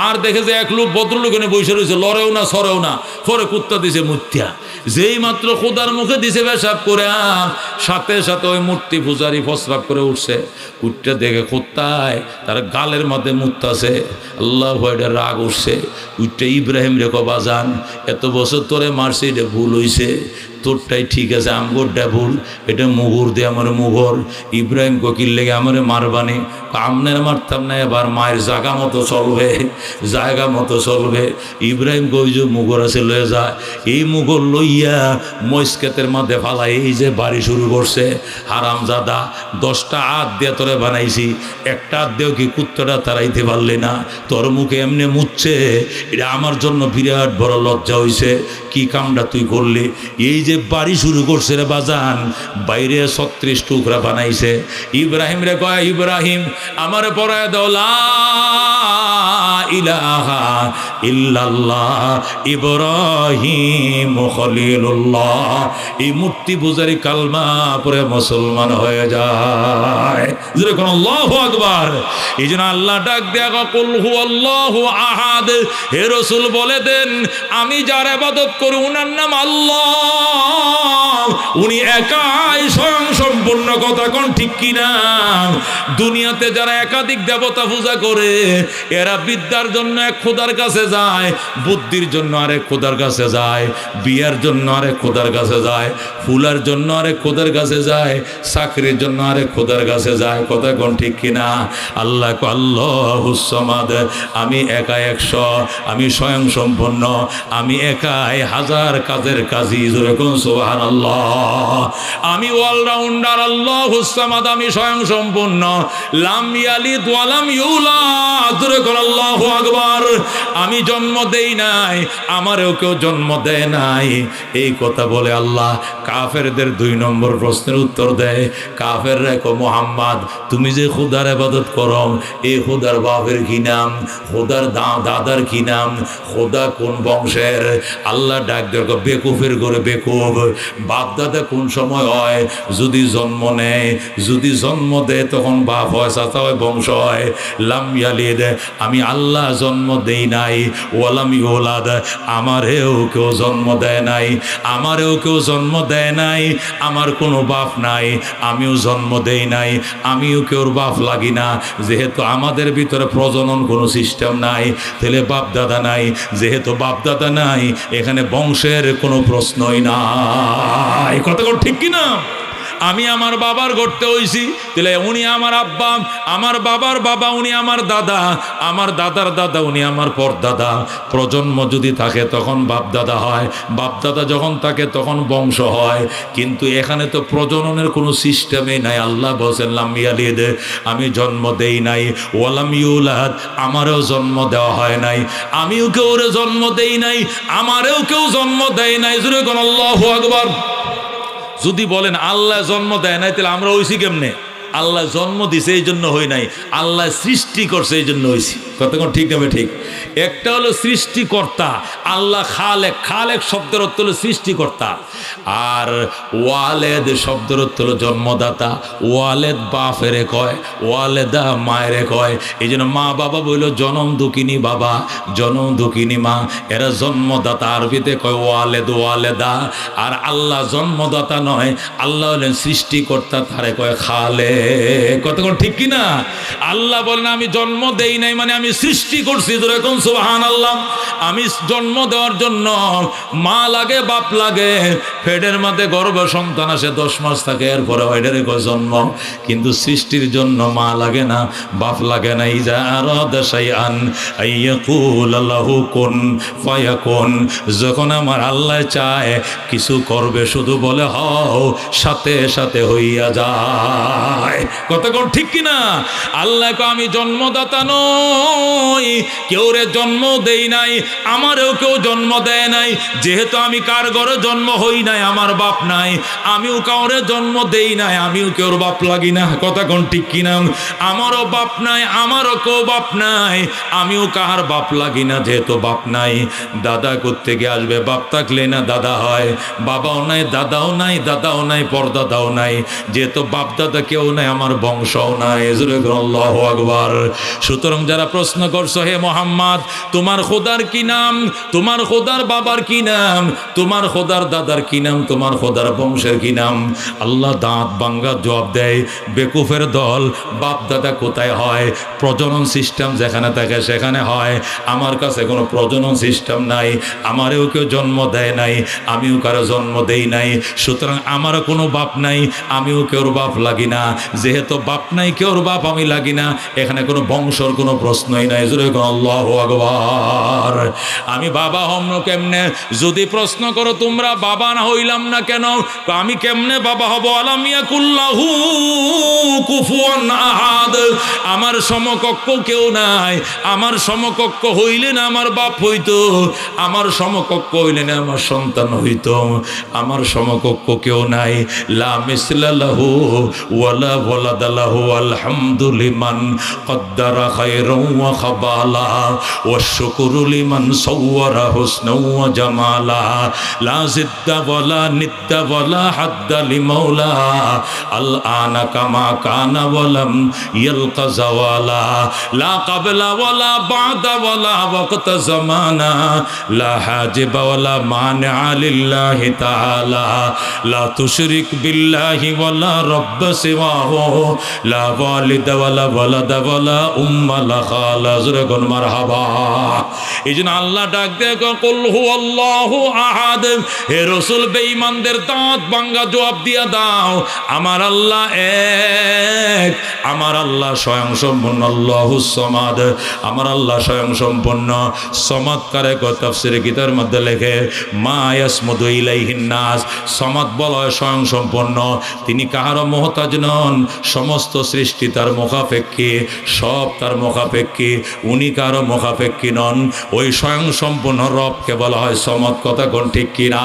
আর দেখে যে এক লোক ভদ্রলোক এনে বসে রয়েছে, লড়েও না সরেও না, পরে কুত্তা দিছে মুত্যা। যেই মাত্র খোদার মুখে দিছে পেশাব করে, সাথে সাথে ওই মূর্তি পূজারি প্রস্রাব করে উঠছে। উঠতে দেখে কুত্তায় তার গালের মধ্যে মুত্তাছে। আল্লাহ ভয়টা রাগ উঠছে। উঠতে ইব্রাহিম রেখো বাজান, এত বছর তোরে মারছি, এটা ভুল হইছে, তোরটাই ঠিক আছে, আমগোরটা ভুল, এটা মুগুর দিয়ে আমার মুগর। ইব্রাহিম ককির লেগে আমারে মারবানি, আমনের মারতাম না, এবার মায়ের জায়গা মতো চলবে, জায়গা মতো চলবে। ইব্রাহিম কই যে মুগর আছে লয়ে যায়, এই মুগর লইয়া মস্কেতের মধ্যে ফালাই এই যে বাড়ি শুরু করছে। হারামজাদা, 10টা হাত দিয়ে তোরে বানাইছি, একটা হাত দিয়েও কি কুত্তাটা তাড়াইতে পারলি না? তোর মুখে এমনি মুচ্ছে, এটা আমার জন্য বিরাট বড় লজ্জা হইছে। কি কামটা তুই করলি? এই যে বাড়ি শুরু করছে রে বাজান, বাইরে 36 টুকরা বানাইছে। ইব্রাহিম রে কয়, ইব্রাহিম আমার পড়ায় দাও লা ইলাহা ইল্লাল্লাহ ইব্রাহিম খলিলুল্লাহ। এই মূর্তি পূজারি কালমা পড়ে মুসলমান হয়ে যায়। যেরকম আল্লাহু আকবার। এই জন্য আল্লাহ ডাক দেয়া, কুল হুয়াল্লাহু আহাদ, হে রাসূল বলে দেন আমি যার ইবাদত করি উনার নাম আল্লাহ, উনি একাই স্বয়ং সম্পূর্ণ। কথা কোন ঠিক কিনা? দুনিয়াতে যারা একাধিক দেবতা পূজা করে, এরা বিদ্যার জন্য এক খোদার কাছে যায়, বুদ্ধির জন্য আরেক খোদার কাছে যায়, বিয়ার জন্য আরেক খোদার কাছে যায়, ফুলার জন্য আরেক খোদার কাছে যায়, চাকরির জন্য আরেক খোদার কাছে যায়। কথা কোন ঠিক কিনা? আল্লাহ আল্লাহুস সামাদ, আমি একা 100, আমি স্বয়ং সম্পন্ন, আমি একাই হাজার কাজের কাজী। যেরকম সুবহানাল্লাহ। আমি অলরাউন্ডার আল্লাহুস সামাদ, আমি স্বয়ং সম্পূর্ণ, লাম ইয়ালিদ ওয়া লাম ইউলাদ। যেরকম আল্লাহু আকবার। আমি জন্ম দেই নাই, আমারও কেউ জন্ম দেয় নাই। এই কথা বলে আল্লাহ কাফেরদের 2 নম্বর প্রশ্নের উত্তর দেয়। কাফের রেখো মুহাম্মদ, তুমি যে খোদার ইবাদত করো, এই খোদার বাপের কি নাম? খোদার দাদার কি নাম? খোদা কোন বংশের? আল্লাহ ডাক দেখো, বেকুফের করে বেকুফ। বাপ দাদা কোন সময় হয়? যদি জন্ম নেয়, যদি জন্ম দেয় তখন বাপ হয়, চাচা হয়, বংশ হয়। লাম ইয়ালিদ, আমি আল্লাহ জন্ম দেই নাই, ওয়ালাম ইউলাদ, আমারেও কেউ জন্ম দেয় নাই, আমারেও কেউ জন্ম দেয় নাই, আমার কোনো বাপ নাই, আমিও জন্ম দেই নাই, আমিও কেউর বাপ লাগি না। যেহেতু আমাদের ভিতরে প্রজনন কোনো সিস্টেম নাই, তাহলে বাপ দাদা নাই। যেহেতু বাপ দাদা নাই, এখানে বংশের কোনো প্রশ্নই নাই। কথা ঠিক কিনা? আমি আমার বাবার গড়তে হইছি, তাহলে উনি আমার আব্বা, আমার বাবার বাবা উনি আমার দাদা, আমার দাদার দাদা উনি আমার পরদাদা। প্রজন্ম যদি থাকে তখন বাপ দাদা হয়, বাপ দাদা যখন থাকে তখন বংশ হয়। কিন্তু এখানে তো প্রজননের কোনো সিস্টেমই নাই। আল্লাহ বলেন লাম ইয়ালিদ, আমি জন্ম দেই নাই, ওয়ালাম ইউলাদ, আমারও জন্ম দেওয়া হয় নাই, আমিও কেউ জন্ম দেই নাই, আমারও কেউ জন্ম দেয় নাই। জোরে কোন আল্লাহু আকবার। যদি বলেন আল্লাহ জন্ম দেয় নাই, তাহলে আমরা হইছি কেমনে? আল্লাহ জন্ম দিছে এই জন্য হই নাই, আল্লাহ সৃষ্টি করছে এই জন্য হইছি। কতক্ষণ ঠিক হবে? ঠিক। একটা হলো সৃষ্টিকর্তা, আল্লাহ খালেক, খালেক শব্দের অর্থ হলো সৃষ্টিকর্তা। আর ওয়ালেদ শব্দের অর্থ হলো জন্মদাতা। ওয়ালেদ বাপেরে কয়, ওয়ালেদা মায়েরে কয়। এই জন্য মা বাবা বলল জনম দুঃখিনী বাবা, জনম দুঃখিনী মা, এরা জন্মদাতা। আরবিতে কয় ওয়ালেদ, ওয়ালেদা। আর আল্লাহ জন্মদাতা নয়, আল্লাহ হলেন সৃষ্টিকর্তা, তারে কয় খালে। কতক্ষণ ঠিক কিনা? আল্লাহ বলেন আমি জন্ম দেই নাই, মানে আমি সৃষ্টি করছি। যেরকম সুবহানাল্লাহ। আমি জন্ম দেওয়ার জন্য মা লাগে, বাপ লাগে। পেটের মধ্যে গর্ভ সন্তান আসে, 10 মাস থাকে, এরপরে ওইটারে কয় জন্ম। কিন্তু সৃষ্টির জন্য মা লাগে না, বাপ লাগে না। ইজা আরাদা শাইআন আইয়াকুল লাহু কুন ফায়াকুন, যখন আমার আল্লাহ চায় কিছু করবে, শুধু বলে হও, সাথে সাথে হইয়া যায়। কতক্ষণ ঠিক কিনা? আল্লাহ আমি জন্মদাতা নই, নয়, কেউ রে জন্ম দেই নাই, আমারও কেউ জন্ম দেয় নাই। যেহেতু আমি কার ঘরে জন্ম হই নাই, আমার বাপ নাই, আমিও কাউরে জন্ম দেই নাই, আমিও কেউর বাপ লাগি না। কথা কোন ঠিক কিনা? আমারও বাপ নাই, আমারও কেউ বাপ নাই, আমিও কাহার বাপ লাগি না। যেহেতু বাপ নাই, দাদা কোত্থেকে আসবে? বাপ থাকলে না দাদা হয়। বাবাও নাই, দাদাও নাই, দাদাও নাই, পরদাদাও নাই। যেহেতু বাপ দাদা কেউ নাই, আমার বংশও নাই। আল্লাহু আকবার। সুতরাং যারা প্রশ্ন করছো, হে মোহাম্মদ, তোমার খোদার কি নাম? তোমার খোদার বাবার কি নাম? তোমার খোদার দাদার কি নাম? তোমার খোদার বংশের কি নাম? আল্লাহ দাঁত ভাঙ্গা জবাব দেয়, বেকুফের দল। বাপ দাদা কোথায় হয়? প্রজনন সিস্টেম যেখানে থাকে সেখানে হয়। আমার কাছে কোনো প্রজনন সিস্টেম নাই, আমারও কেউ জন্ম দেয় নাই, আমিও কারো জন্ম দেই নাই। সুতরাং আমারও কোনো বাপ নাই, আমিও কেউর বাপ লাগি না। যেহেতু বাপ নাই, কেউর বাপ আমি লাগি না, এখানে কোনো বংশর কোনো প্রশ্নই নাই। আল্লাহু আকবার। আমি বাবা হম কেমনে? যদি প্রশ্ন করো তোমরা বাবা না হইলাম না কেন, আমি কেমনে বাবা হব? আলাম ইয়াকুল্লাহু কুফুয়ান আহাদ। আমার সমকক্ষ কেউ নাই, আমার সমকক্ষ হইলে না আমার বাপ হইতো, আমার সমকক্ষ হইলে না আমার সন্তান হইতো। আমার সমকক্ষ কেউ নাই। লা মিসলা লাহু ওয়ালা ওয়ালাদা লাহু। আলহামদুলিমান কদ্দারা খায়রান ওয়া খাবালা ওয়া শুকরু লিমান সাওয়ারা হুসনান ওয়া জামালা। লা জিদ্দা ওয়ালা নিদ্দা ওয়ালা হাদ্দা লিমাওলা। আল আনা কামা কানা ওয়ালাম ইয়ালকা জাওয়ালা। লা ক্বাবলা ওয়ালা বা'দা ওয়ালা ওয়াক্ত জামানা। লা হাজিবা ওয়ালা মানিআ লিল্লাহি তাআলা। লা তুশরিক বিল্লাহি ওয়ালা রাব্ব সিওয়াহু। লা ওয়ালিদা ওয়ালা ওয়ালাদা ওয়ালা উম্মা লা খালা। জোরে কোন মারহাবা। এইজন্য আল্লাহ ডাক দেয়, কুল হুয়াল্লাহু আহাদ। হে রাসূল, বেঈমানদের দাঁত ভাঙ্গা জবাব দিয়া দাও, আমার আল্লাহ এক, আমার আল্লাহ স্বয়ং সম্পূর্ণ। আল্লাহুস সামাদ, আমার আল্লাহ স্বয়ং সম্পূর্ণ। সামাদ কারে তাফসীরে কিতাবের মধ্যে লেখে, মা ইয়াসমুদু ইলাইহিন নাস। সামাদ বলা হয় স্বয়ং সম্পূর্ণ। তিনি কাহারও মুহতাজ নন, সমস্ত সৃষ্টি তার মুখাপেক্ষী, সব তার মুখাপেক্ষী, উনি কারো মুখাপেক্ষী নন। ওই স্বয়ং সম্পূর্ণ রবকে বলা হয় সমদ। কথা কোন ঠিক কিনা?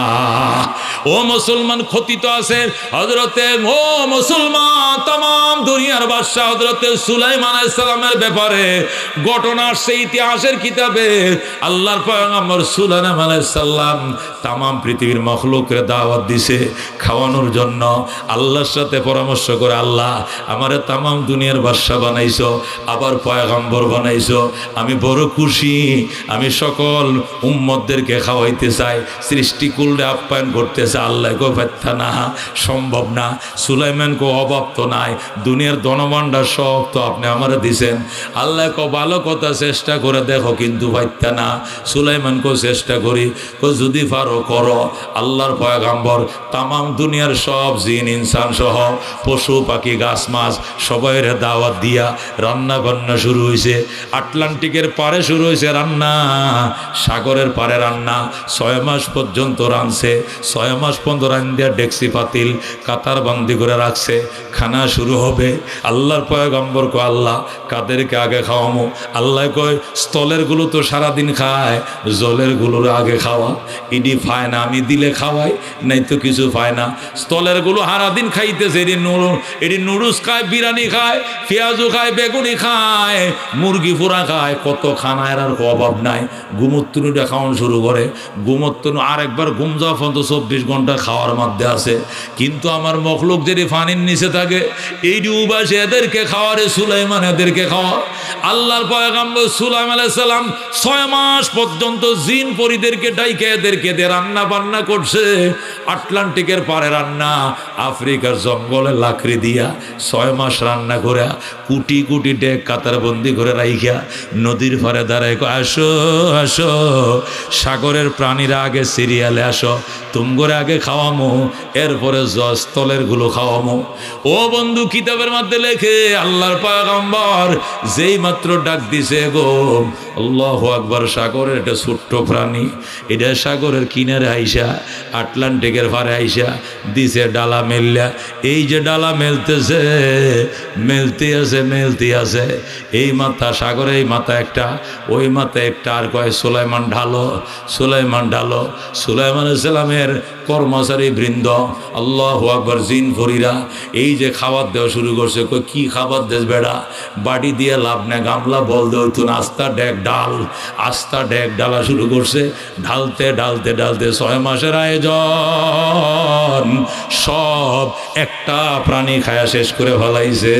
ও মুসলমান, ক্ষতিত আছে হযরতে, ও মুসলমান, তাম দুনিয়ার বাদশা হযরতে সুলাইমান আলাইহিস সালামের ব্যাপারে ঘটনা আসছে ইতিহাসের কিতাবে। আল্লাহর পয়গম্বর সুলাইমান আলাইহিস সালাম তাম পৃথিবীর মখলুককে দাওয়াত দিছে খাওয়ানোর জন্য। আল্লাহর সাথে পরামর্শ করে, আল্লাহ আমারে তাম দুনিয়ার বাদশা বানাইছো, আবার পয়গম্বর বানাইছো, আমি বড় খুশি, আমি সকল উম্মতদেরকে খাওয়াইতে চাই, সৃষ্টিকুলরে আপ্যায়ন করতে চাই। আল্লাহ কো পারতা না, সম্ভব না। সুলাইমান কো অভাব তো নাই, দুনিয়ার ধনভাণ্ডার সব তো আপনি আমারে দিছেন। আল্লাহ কো ভালো কথা, চেষ্টা করে দেখো, কিন্তু পারতা না। সুলাইমান কো চেষ্টা করি, কো যদি পারো করো। আল্লাহর পয়গম্বর তাম দুনিয়ার সব জিন ইনসান সহ পশু পাখি গাছ মাছ সবাইয়ের দাওয়াত দিয়া রান্না বান্না শুরু হয়েছে। আটলান্টিকের পারে শুরু হয়েছে রান্না, সাগরের পারে রান্না। 6 মাস পর্যন্ত রাঁধছে, 6 মাস পর্যন্ত রান্ধিয়া ডেকসি পাতিল কাতার বান্দি করে রাখছে। খানা শুরু হবে। আল্লাহর পয়গম্বর কো, আল্লাহ কাদেরকে আগে খাওয়ামো? আল্লাহ কয়, স্থলের গুলো তো সারাদিন খায়, জলের গুলোর আগে খাওয়া। ইডি পায় না, আমি দিলে খাওয়াই, নাই তো কিছু পায় না। স্থলের গুলো সারাদিন খাইতেছে, এটি নুডলস খায়, বিরিয়ানি খায়, পেঁয়াজু খায়, বেগুনি খায়, মুরগি পোড়া খায়, কত খানায় আর অভাব নাই। ঘুমোত্তনুটা খাওয়ানো শুরু করে। ঘুমোত্তনু আরেকবার ঘুম যাওয়া পর্যন্ত 24 ঘন্টা খাওয়ার মধ্যে আছে। কিন্তু আমার মখলুক যদি পানির নিচে থাকে, এই উবাসে এদেরকে খাওয়ারে, সুলাইমান এদেরকে খাওয়া। আল্লাহর পয়গম্বর সুলাইমান আলাইহিস সালাম 6 মাস পর্যন্ত জিন পরিদেরকে ডাইকে এদেরকে দিয়ে রান্না বান্না করছে। আটলান্টিকের পারে রান্না, আফ্রিকার জঙ্গলে লাকড়ি দিয়া 6 মাস রান্না করে কুটি কুটি ডেক কাতার বন্দি করে রাইখা নদীর পারে দাঁড়ায়, আসো আসো, সাগরের প্রাণীরা আগে সিরিয়ালে আসো, তুমগরে আগে খাওয়ামো, এরপরে স্থলের গুলো খাওয়ামো। ও বন্ধু, কিতাবের মধ্যে লেখে, আল্লাহর পয়গম্বর যেই মাত্র ডাক দিছে, গো আল্লাহু আকবার, সাগরের একটা ছোট্ট প্রাণী, এটা সাগরের কিনারে আইসা আটলান্টিকের পারে আইসা দিছে ডালা মেললা। এই যে ডালা মেলতেছে, মেলতে আছে, মেলতে আছে, এই মাথা সাগরে এই মাথা একটা, ওই মাথায় একটা, আর কয় সুলাইমান ঢালো, সুলাইমান ঢালো। সুলাইমান আলাইহিস সালামের কর্মচারী বৃন্দ, আল্লাহু আকবার, জিন ফরিরা এই যে খাবার দেওয়া শুরু করছে। কই কি খাবার দেশ বেড়া, বাড়ি দিয়ে লাভ নেই, গামলা বল দেওয়া না, আস্তা ডেক ডাল, আস্তা ডেক ডালা শুরু করছে। ঢালতে ঢালতে ঢালতে 6 মাসের আয়োজন সব একটা প্রাণী খায়া শেষ করে ফেলাইছে।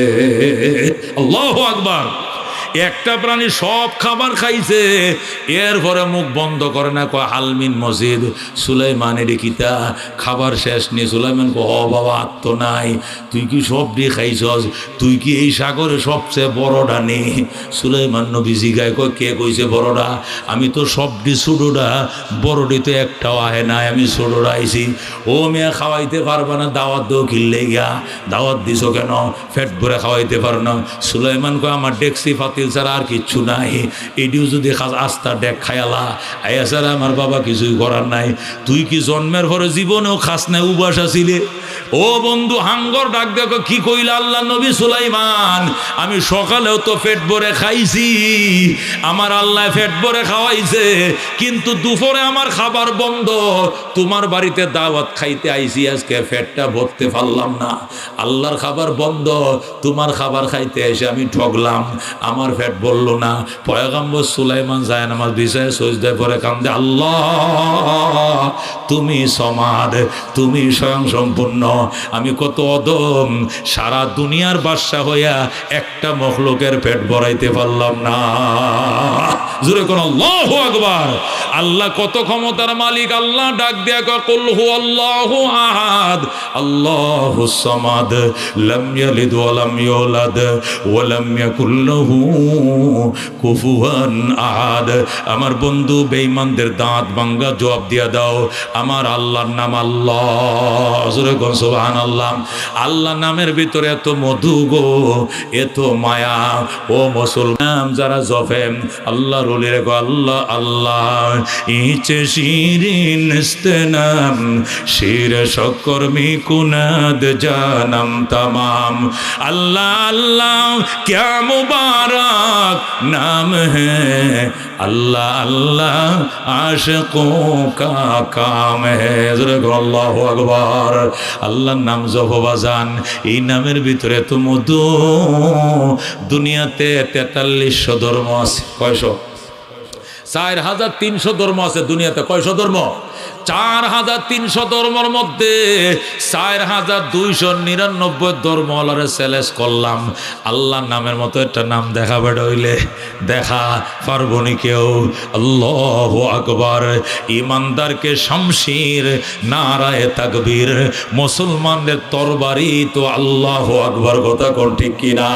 আল্লাহু আকবার, একটা প্রাণী সব খাবার খাইছে, এরপরে মুখ বন্ধ করে না, কয় আলমিন মসজিদ সুলাইমানের কিতা খাবার শেষ নেই। সুলাইমান কো হ বাবা, আত্ম নাই, তুই কি সব দিয়ে খাইছস, তুই কি এই সাগরে সবচেয়ে বড়টা নেই? সুলাইমান নবী জিগায়, কয় কে কইছে বড়টা? আমি তো সবটি ছোটটা, বড়টি তো একটাও আহে নাই, আমি ছোটটা আইছি। ও মেয়া খাওয়াইতে পারবা না, দাওয়াত দেও কিনলে গিয়া, দাওয়াত দিছ কেন, ফেট ভরে খাওয়াইতে পার না? সুলাইমান কয় আমার ডেক্সি ফাতিল ছাড়া আর কিচ্ছু নাই, এটিও যদি আস্তা ডেক খায়ালা আয়া ছাড়া আমার বাবা কিছুই করার নাই। তুই কি জন্মের পরে জীবনেও খাস নাই, উবাস আছিলে? ও বন্ধু, হাঙ্গর ডাক দেখো কি কইলা আল্লাহ নবী সুলাইমান, আমি সকালেও তো পেট ভরে খাইছি, আমার আল্লাহ পেট ভরে খাওয়াইছে, কিন্তু দুপুরে আমার খাবার বন্ধ, তোমার বাড়িতে দাওয়াত খাইতে আইছি, আজকে পেটটা ভরতে পারলাম না, আল্লাহর খাবার বন্ধ, তোমার খাবার খাইতে এসে আমি ঠগলাম, আমার পেট বললো না। পয়গম্বর সুলাইমান যায় নামাজ বিছায় সজদায় পরে কান্দে, আল্লাহ তুমি সমাদ, তুমি স্বয়ং সম্পূর্ণ, আমি কত অদম, সারা দুনিয়ার বাদশা হইয়া একটা মখলুকের পেট ভরাইতে পারলাম না। জোরে কোন আল্লাহু আকবার। আল্লাহ কত ক্ষমতার মালিক। আল্লাহ ডাক দিয়া কয়, কুল হুয়াল্লাহু আহাদ আল্লাহুস সামাদ লাম ইয়ালিদ ওয়া লাম ইউলাদ ওয়া লাম ইয়াকুল লাহু কুফুয়ান আহাদ। আমার বন্ধু বেঈমানদের দাঁত ভাঙ্গা জবাব দিয়া দাও, আমার আল্লাহর নাম আল্লাহ। জোরে কোন সুবহানাল্লাহ। আল্লাহ নামের ভিতরে এত মধু গো, এত মায়া। ও মুসলমান যারা জফেম আল্লাহর ওলির গো, আল্লাহ আল্লাহ ইচে শিরিন ইস্তেনাম শির সকর্মি কুনাদ জানাম तमाम। अल्लाह अल्लाह क्या मुबारक नाम है, अल्लाह अल्लाह आशिकों का काम है। अल्लाहु আকবার। আল্লাহর নাম জপ বাজান, এই নামের ভিতরে তো মধু। দুনিয়াতে 4300 ধর্ম আছে। কয়শো? 4300 ধর্ম আছে দুনিয়াতে। কয়শো ধর্ম? 4300 ধর্মের মধ্যে 4299 ধর্ম আল্লাহরে চ্যালেঞ্জ করলাম। আল্লাহর নামের মতো একটা নাম দেখাবে হইলে দেখা পারবো নি কেউ। আল্লাহু আকবার। ইমানদারকে শমশির, নারায়ে তাকবীর। মুসলমানদের তরবারি তো আল্লাহু আকবার। কথা কোন ঠিক কিনা?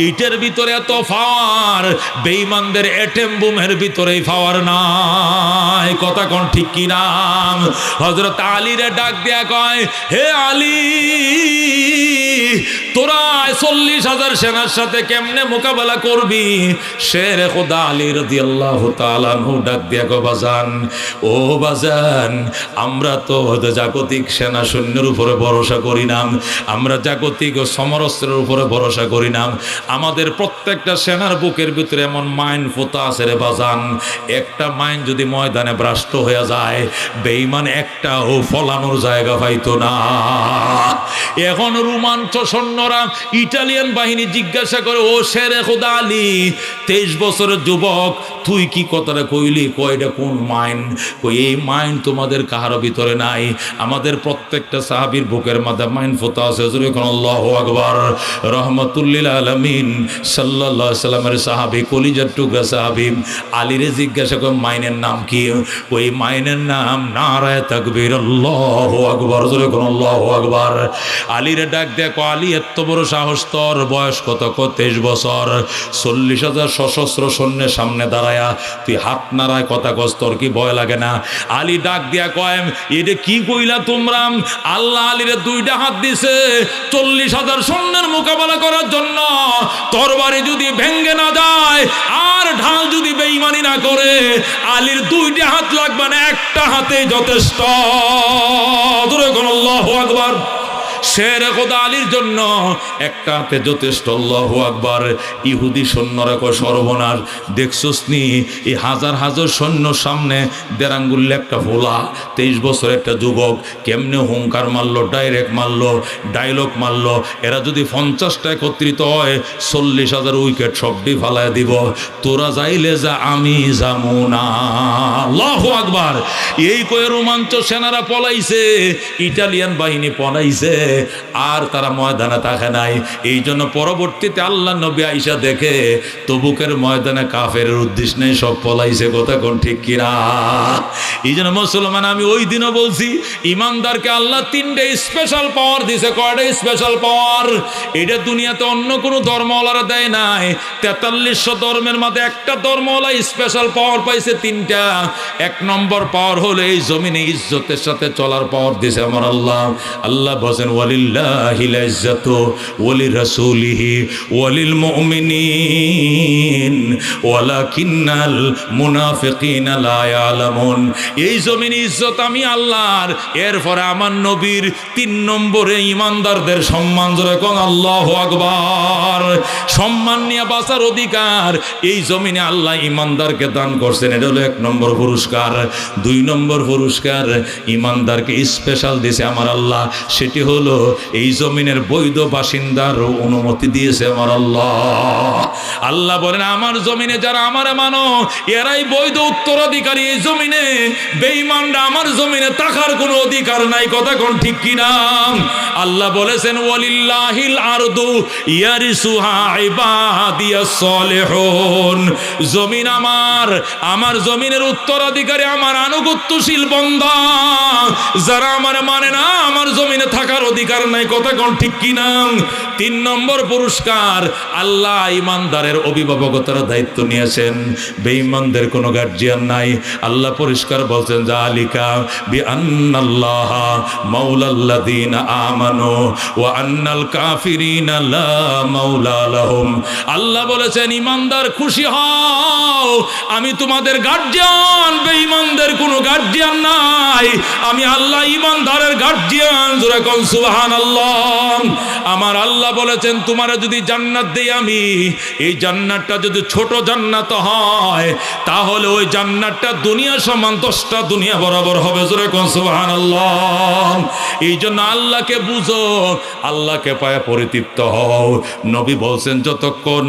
ইটের ভিতরে এত পাওয়ার, বেঈমানদের এটম বোমের ভিতরে পাওয়ার নাই। কথা কোন ঠিক কিনা? হযরত আলীরে ডাক দিয়া কয়, হে আলী, তোরা 40,000 সেনার সাথে কেমনে মোকাবেলা করবি? শেরে খোদা আলী রাদিয়াল্লাহু তাআলা আনহু ডাক দিয়া কয়, বাজান, ও বাজান, আমরা তো জাগতিক সেনা সৈন্যের উপরে ভরসা করি না, আমরা জাগতিক সমরাস্ত্রের উপরে ভরসা করি না। আমাদের প্রত্যেকটা সেনার বুকের ভিতরে এমন মাইন ফোতা আছে রে বাজান, একটা মাইন যদি ময়দানে ভ্রষ্ট হয়ে যায়, বেঈমান একটাও ফলানোর জায়গা পাইতো না। এখন রোমাঞ্চ সৈন্যরা ইটালিয়ান বাহিনী জিজ্ঞাসা করে, ও শেরে খোদা আলী, 23 বছরের যুবক, তুই কি কথাটা কইলি? কয়টা কোন মাইন? কই এই মাইন তোমাদের কাহার ভিতরে নাই, আমাদের প্রত্যেকটা সাহাবীর বুকের মধ্যে মাইন ফোতা আছে। যখন আল্লাহু আকবার। রহমাতুল্লিল আলামিন সাল্লাল্লাহু আলাইহি সাল্লামের সাহাবী, কলিজার টুকরা সাহাবী আলীরে জিজ্ঞাসা করে, মাইনের নাম কি? ওই মাইনের নাম নারায়ে তাকবীর। আল্লাহু আকবার। যখন আল্লাহু আকবার। আলীরে ডাক দেখো, আলী এত বড় সাহস তোর, বয়স কত? 23 বছর। 40,000 সশস্ত্র সৈন্যের সামনে দাঁড়ায়া তুই হাত নাড়ায় কথা কস, তোর কি ভয় লাগে না? আলী ডাক দিয়া কয়, এটা কি কইলা তোমরা? আল্লাহ আলীরে 2টা হাত দিছে 40,000 সৈন্যের মোকাবেলা করার জন্য। তরবারি যদি ভেঙ্গে না যায় আর ঢাল যদি বেঈমানি না করে, আলীর 2টা হাত লাগবে না, একটা হাতে যথেষ্ট। আল্লাহু আকবার। শের খোদা আলীর জন্য একটা হাতে যথেষ্ট। আল্লাহু আকবার। ইহুদি সৈন্যরা কয় সর্বনাশ, দেখছস নি এই হাজার হাজার সৈন্য সামনে দেড়াঙ্গুল্লে একটা ভোলা 23 বছর একটা যুবক কেমনে হুঙ্কার মারলো, ডাইরেক্ট মারলো, ডায়লগ মারলো। এরা যদি 50টা একত্রিত হয় 40,000 উইকেট সবটি ফালায় দিব। তোরা যাইলে যা, আমি যাবো না। আল্লাহু আকবার। এই কয়ে রোমাঞ্চ সেনারা পলাইছে, ইটালিয়ান বাহিনী পলাইছে, আর তারা ময়দানে থাকে নাই। এই জন্য পরবর্তীতে আল্লাহ নবী আইসা দেখে তবুকের ময়দানে কাফের উদ্দেশ্য নেই, সব পলাইছে। কথা কোন ঠিক কিনা? এই জন্য মুসলমান, আমি ওই দিনও বলছি, ইমানদারকে আল্লাহ 3টে স্পেশাল পাওয়ার দিছে। কয়টা স্পেশাল পাওয়ার? এটা দুনিয়াতে অন্য কোনো ধর্মওয়ালারা দেয় নাই। 4300 ধর্মের মধ্যে একটা ধর্মওয়ালা স্পেশাল পাওয়ার পাইছে 3টা। 1 নম্বর পাওয়ার হলো এই জমিনে ইজ্জতের সাথে চলার পাওয়ার দিছে আমার আল্লাহ। আল্লাহ বলেন ওয়ালিল্লাহিল ইজ্জাতু ওয়ালিরাসূলিহি ওয়ালিল মুমিনিন ওয়ালাকিন্নাল মুনাফিকিনা লা ইয়ালামুন। এই জমিনে ইজ্জত আমি আল্লাহর, এরপরে আমার নবীর, 3 নম্বরে ইমানদারদের সম্মান। জোরে কোন আল্লাহু আকবার। সম্মান নিয়ে বাঁচার অধিকার এই জমিনে আল্লাহ ইমানদারকে দান করছেন। এটা হলো 1 নম্বর পুরস্কার। 2 নম্বর পুরস্কার ইমানদারকে স্পেশাল দিয়েছে আমার আল্লাহ, সেটি হলো এই জমিনের বৈধ বাসিন্দার অনুমতি দিয়েছে আমার আল্লাহ। আল্লাহ বলেন আমার জমিনে যারা আমারে মানো এরাই বৈধ উত্তরাধিকারী। এই জমিনে বেঈমানরা আমার জমিনে থাকার কোনো অধিকার নাই। কথা কোন ঠিক কিনা? আল্লাহ বলেছেন ওয়ালিল্লাহিল আরদু ইয়ারিসুহা ইবাদিয়াস সালিহুন। জমিন আমার জমিনের উত্তরাধিকারী আমার আনুগত্যশীল বান্দা। যারা আমার মানে না আমার জমিনে থাকার অধিকার নাই। কথা কোন ঠিক কিনা? 3 নম্বর পুরস্কার, আল্লাহ ইমানদারের অভিভাবকতার দায়িত্ব নিয়েছেন, বেঈমানদের কোনো গার্জিয়ান নাই। আল্লাহ পরিষ্কার বলছেন যালিকা বিআন্নাল্লাহা মাওলাল্লাযীনা আমানু ওয়া আন্নাল কাফিরিনা লা মাওলা লাহুম। আল্লাহ বলেছেন ইমানদার খুশি হও, আমি তোমাদের গার্জিয়ান, বেঈমানদের কোনো গার্জিয়ান নাই। আমি আল্লাহ ইমানদারের গার্জিয়ান। জোরে কোন সুবহানাল্লাহ। আমার আল্লাহ বলেছেন তোমারে যদি জান্নাত দেই আমি, এই জান্নাতটা যদি ছোট জান্নাত হয় তাহলে ওই জান্নাতটা দুনিয়া সমান 10টা দুনিয়া বরাবর হবে। জোরে কোন সুবহানাল্লাহ। এই জন্য আল্লাহকে বুঝো, আল্লাহকে পায়ে পরিতৃপ্ত হও। নবী বলছেন যতক্ষণ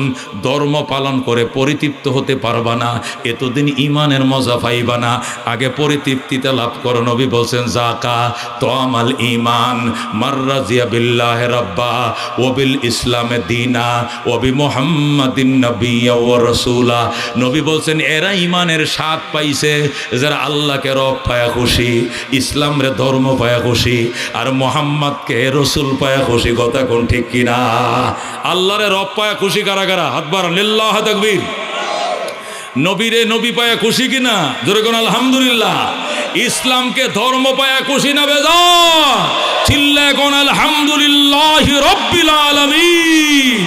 ধর্ম পালন করে পরিতৃপ্ত হতে পারবা না, এতদিন ইমানের মজা পাইবা না। আগে পরিতৃপ্তিতে লাভ করো। নবী বলছেন যাকা তামাল ঈমান মাররাজিয়া বিল্লাহি রাব্বা ওয়া বিল ইসলামে দীনা ওয়া বি মুহাম্মাদিন নাবিয়্যা ওয়া রাসূলা। নবী বলছেন এরা ইমানের স্বাদ পাইছে যারা আল্লাহকে রব পায়া খুশি, ইসলামরে ধর্ম পায়া খুশি, আর মুহাম্মদকে রাসূল পায়া খুশি। কথা কোন ঠিক কিনা? আল্লাহরে রব পায়া খুশি কারা কারা? হাত বাড়ান। লিল্লাহু তাকবীর। নবীরে নবী পায়া খুশি কিনা? জোরে কোন আলহামদুলিল্লাহ। ইসলামকে ধর্ম পায়া খুশি না বেজার? চিল্লায় কোন আলহামদুলিল্লাহি রাব্বিল আলামিন।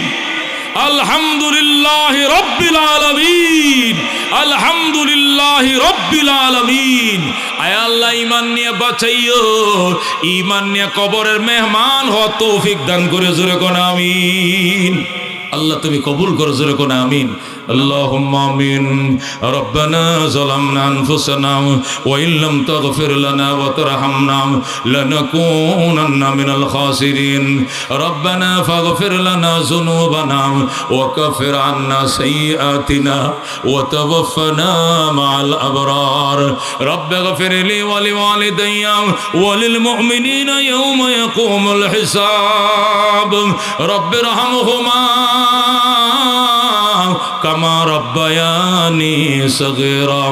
আলহামদুলিল্লাহি রাব্বিল আলামিন। আলহামদুলিল্লাহি রাব্বিল আলামিন। আয় আল্লাহ ঈমান নিয়ে বাঁচাইও, ঈমান নিয়ে কবরের মেহমান হওয়ার তৌফিক দান করে। জোরে কোন আমিন। আল্লাহ তুমি কবুল করো। জোরে কোন আমিন। اللهم آمين. ربنا ظلمنا أنفسنا وإن لم تغفر لنا وترحمنا لنكونن من الخاسرين. ربنا فاغفر لنا ذنوبنا وكفر عنا سيئاتنا وتوفنا مع الأبرار. رب اغفر لي ولوالدي وللمؤمنين يوم يقوم الحساب. رب ارحمهما كما ربياني صغيرا.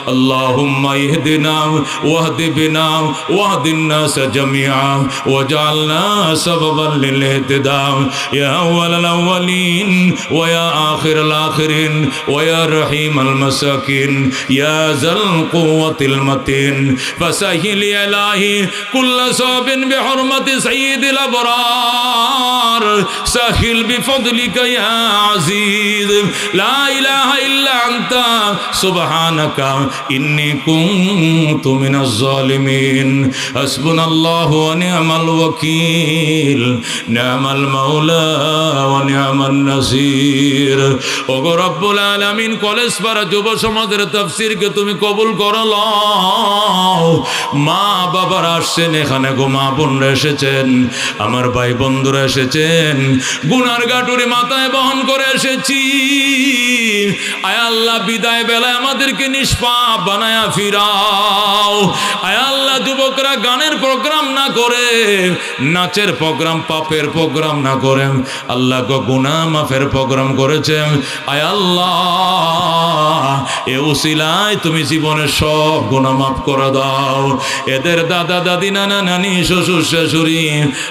اللهم اهدنا واهد بنا واهد الناس جميعا واجعلنا سببا للاهتداء يا أول الأولين ويا آخر الآخرين ويا رحيم المساكين يا ذا القوة المتين. فسهل يا إلهي كل صعب بحرمة سيد الأبرار. سهل بفضلك يا عزيز. লা ইলাহা ইল্লা আনতা সুবহানাকা ইন্নী কুনতু মিনাজ জালিমিন হাসবুনাল্লাহু ওয়া নি'মাল ওয়াকিল নি'মাল মাওলা ওয়া নি'মান নাসির। ওগো রব্বুল আলামিন, কলেজ পাড়া যুব সমাজের তাফসীরকে তুমি কবুল করো। মা বাবার আসছেন এখানে, গো মা বোনরা এসেছেন, আমার ভাই বন্ধুরা এসেছেন, গুনার গাটুরি মাথায় বহন করে এসেছি। আয় আল্লাহ, বিদায় বেলায় আমাদেরকে নিষ্পাপ বানায়া ফিরাও। আয় আল্লাহ, যুবকরা গানের প্রোগ্রাম না করে, নাচের প্রোগ্রাম, পাপের প্রোগ্রাম না করে আল্লাহ গো গুনাহ মাফের প্রোগ্রাম করেছেন। আয় আল্লাহ, এ উসিলায় তুমি জীবনের সব গুনাহ মাফ করে দাও। এদের দাদা দাদি, নানা নানি, শ্বশুর শাশুড়ি,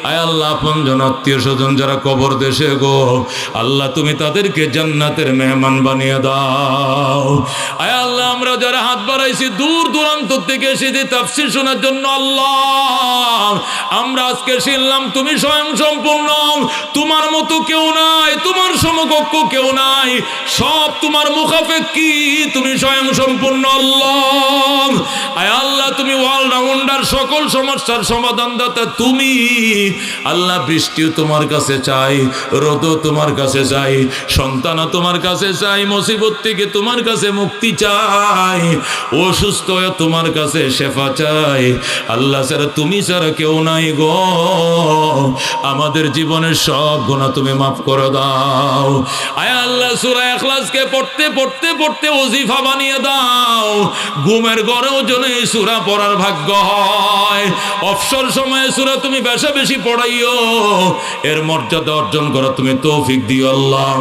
আয় আল্লাহ, আপনজন আত্মীয় স্বজন যারা কবর দেশে গো, আল্লাহ তুমি তাদেরকে জান্নাতের মেহমান বানিয়ে দাও। আয় আল্লাহ, আমরা যারা হাত বাড়াইছি দূর দূরান্ত থেকে এসেছি তাফসীর শোনার জন্য, আল্লাহ আমরা আজকে শুনলাম তুমি স্বয়ং সম্পূর্ণ, তোমার মতো কেউ নাই, তোমার সমকক্ষ কেউ নাই, সব তোমার মুখাপেক্ষী, তুমি স্বয়ং সম্পূর্ণ আল্লাহ। আয় আল্লাহ, তুমি অলরাউন্ডার, সকল সমস্যার সমাধানদাতা তুমি আল্লাহ। বৃষ্টিও তোমার কাছে চাই, রোদও তোমার কাছে চাই, সন্তানও তোমার কাছে চাই, মুসিবত থেকে তোমার কাছে মুক্তি চাই, অসুস্থ হয়ে তোমার কাছে শেফা চাই। আল্লাহ ছাড়া, তুমি ছাড়া কেউ নাই গো। আমাদের জীবনের সব গুনাহ তুমি মাফ করে দাও। আয় আল্লাহ, সূরা ইখলাসকে পড়তে পড়তে পড়তে ওজিফা বানিয়ে দাও। ঘুমের ঘরেও যেন এই সূরা পড়ার ভাগ্য হয়। অবসর সময়ে সূরা তুমি বেশি বেশি পড়াইও, এর মর্যাদা অর্জন করা তুমি তৌফিক দিও আল্লাহ।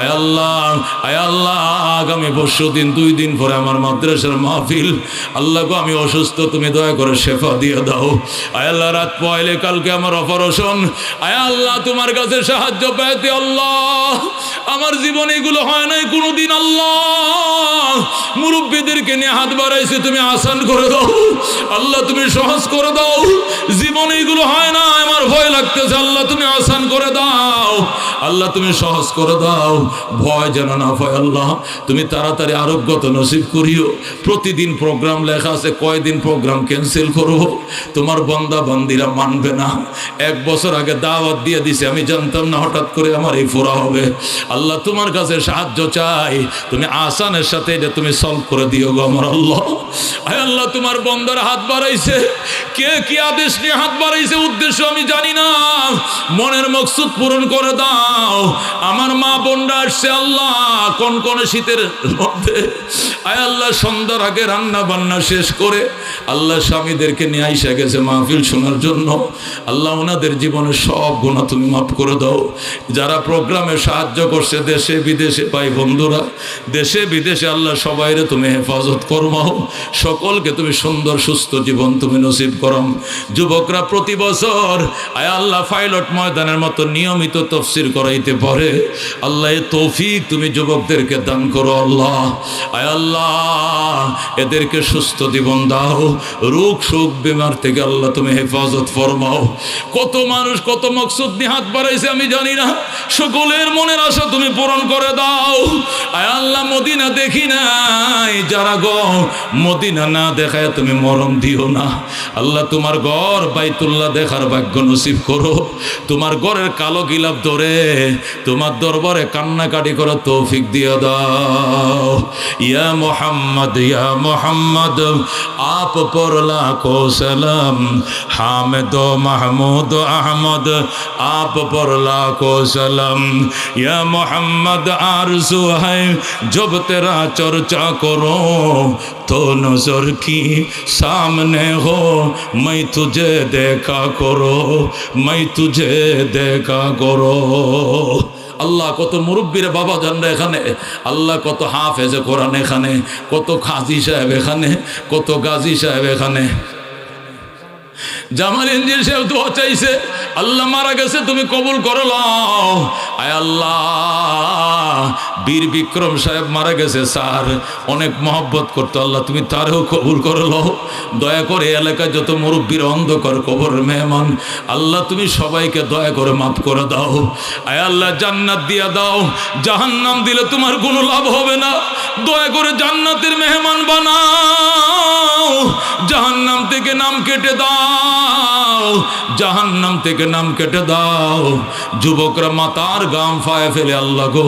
আয় আল্লাহ, আয় আল্লাহ, আগামী পরশুদিন 2 দিন পরে আমার মাদ্রাসার মাহফিল, আল্লাহ গো আমি অসুস্থ, তুমি দয়া করে শেফা দিয়ে দাও। আয় আল্লাহ, রাত পয়লে কালকে আমার অপারেশন, আয় আল্লাহ তোমার কাছে সাহায্য পেতে আল্লাহ। আমার জীবনে এগুলো হয় নাই কোনোদিন আল্লাহ। মুরব্বীদেরকে নিয়ে হাত বাড়াইছে, তুমি আসান করে দাও আল্লাহ, তুমি সহজ করে দাও। জীবনে এগুলো হয় না, আমার ভয় লাগতেছে আল্লাহ, তুমি আসান করে দাও আল্লাহ, তুমি সহজ করে দাও। ভয় যেন না হয় আল্লাহ, তুমি তাড়াতাড়ি আরোগ্যত নসিব করিও। প্রতিদিন প্রোগ্রাম লেখা আছে, কয়দিন প্রোগ্রাম ক্যান্সেল করবো, তোমার বান্দা বান্দিরা মানবে না। 1 বছর আগে দাওয়াত দিয়ে দিছে, আমি জানতাম না হঠাৎ করে আমার এই ফোরা হবে। আল্লাহ তোমার কাছে সাহায্য চাই, তুমি আসানের সাথে এটা তুমি সলভ করে দিও গো আমার আল্লাহ। আয় আল্লাহ, তোমার বান্দার হাত বাড়াইছে, কে কি আদেশ নিয়ে হাত বাড়াইছে উদ্দেশ্য আমি জানি না, মনের মকসুদ পূরণ করে দাও। আমার মা বোনরা আসছে আল্লাহ কোন কোন শীতের মধ্যে, আয় আল্লাহ সন্ধ্যার আগে রান্না বান্না শেষ করে আল্লাহ স্বামীদেরকে নিয়ে আইসা গেছে মাহফিল শোনার জন্য। আল্লাহ ওনাদের জীবনের সব গুনাহ তুমি মাফ করে দাও। যারা প্রোগ্রামে সাহায্য করছে দেশে বিদেশে, ভাই বন্ধুরা দেশে বিদেশে, আল্লাহ সবাইরে তুমি হেফাজত করমাও, সকলকে তুমি সুন্দর সুস্থ জীবন তুমি নসিব করম। যুবকরা প্রতি বছর আয় আল্লাহ পাইলট ময়দানের মতো নিয়মিত তাফসীর করাইতে পারে, আল্লাহ এই তৌফিক তুমি যুবকদেরকে দান করো আল্লাহ। আয় আল্লাহ এদেরকে সুস্থ জীবন দাও, রোগ শোক বিমার থেকে আল্লাহ তুমি হেফাজত ফরমাও। কত মানুষ কত মকসুদ নিয়ে হাত বাড়াইছে আমি জানি না, সকলের মনের আশা তুমি পূরণ করে দাও। আয় আল্লাহ মদিনা দেখি নাই যারা গো, মদিনা না দেখায় তুমি মরণ দিও না আল্লাহ। তোমার ঘর বাইতুল্লাহ দেখার ভাগ্য নসিব করো, তোমার ঘরের কালো গিলাপ ধরে তোমার দরবারে কান্নাকাটি করো তৌফিক দিয়ে দাও। ইয়া মোহাম্মদ ইয়া মোহাম্মদ আপ পর লাখো সালাম, হামিদ মাহমুদ আহমদ আপ পর লাখো সালাম। ইয়া মোহাম্মদ আরজু है जब तेरा चर्चा करो तो नजर की सामने हो, मैं तुझे देखा करो, मैं तुझे देखा करो। আল্লাহ কত মুরব্বীর বাবা জানরা এখানে, আল্লাহ কত হাফেজে কোরআন এখানে, কত খাজি সাহেব এখানে, কত গাজী সাহেব এখানে। জামাল ইঞ্জির সাহেব দোয়া চাইছে, আল্লাহ মারা গেছে, তুমি কবুল করে লও। আয় আল্লাহ, বীর বিক্রম সাহেব মারা গেছে স্যার, অনেক মহব্বত করতো, আল্লাহ তুমি তারও কবুল করে লও। দয়া করে এলাকায় যত মুরব্বীর অন্ধকার কবরের মেহমান, আল্লাহ তুমি সবাইকে দয়া করে মাফ করে দাও। আয় আল্লাহ, জান্নাত দিয়া দাও, জাহান্নাম দিলে তোমার কোনো লাভ হবে না। দয়া করে জান্নাতের মেহমান বানাও, জাহান্নাম থেকে নাম কেটে দাও, জাহান্নাম থেকে নাম কেটে দাও। যুবকরা মাতার গাম ফায়ে ফেলে আল্লাহ গো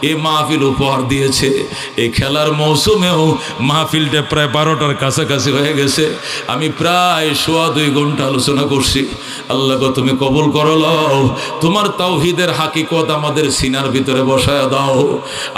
এই মাহফিল উপহার দিয়েছে। এই খেলার মৌসুমেও মাহফিলটা প্রায় 12টার কাছাকাছি হয়ে গেছে। আমি প্রায় 1.25 ঘন্টা আলোচনা করছি। আল্লাহ গো তুমি কবুল করো লও, তোমার তাওহীদের হাকিকত আমাদের সিনার ভিতরে বসায় দাও।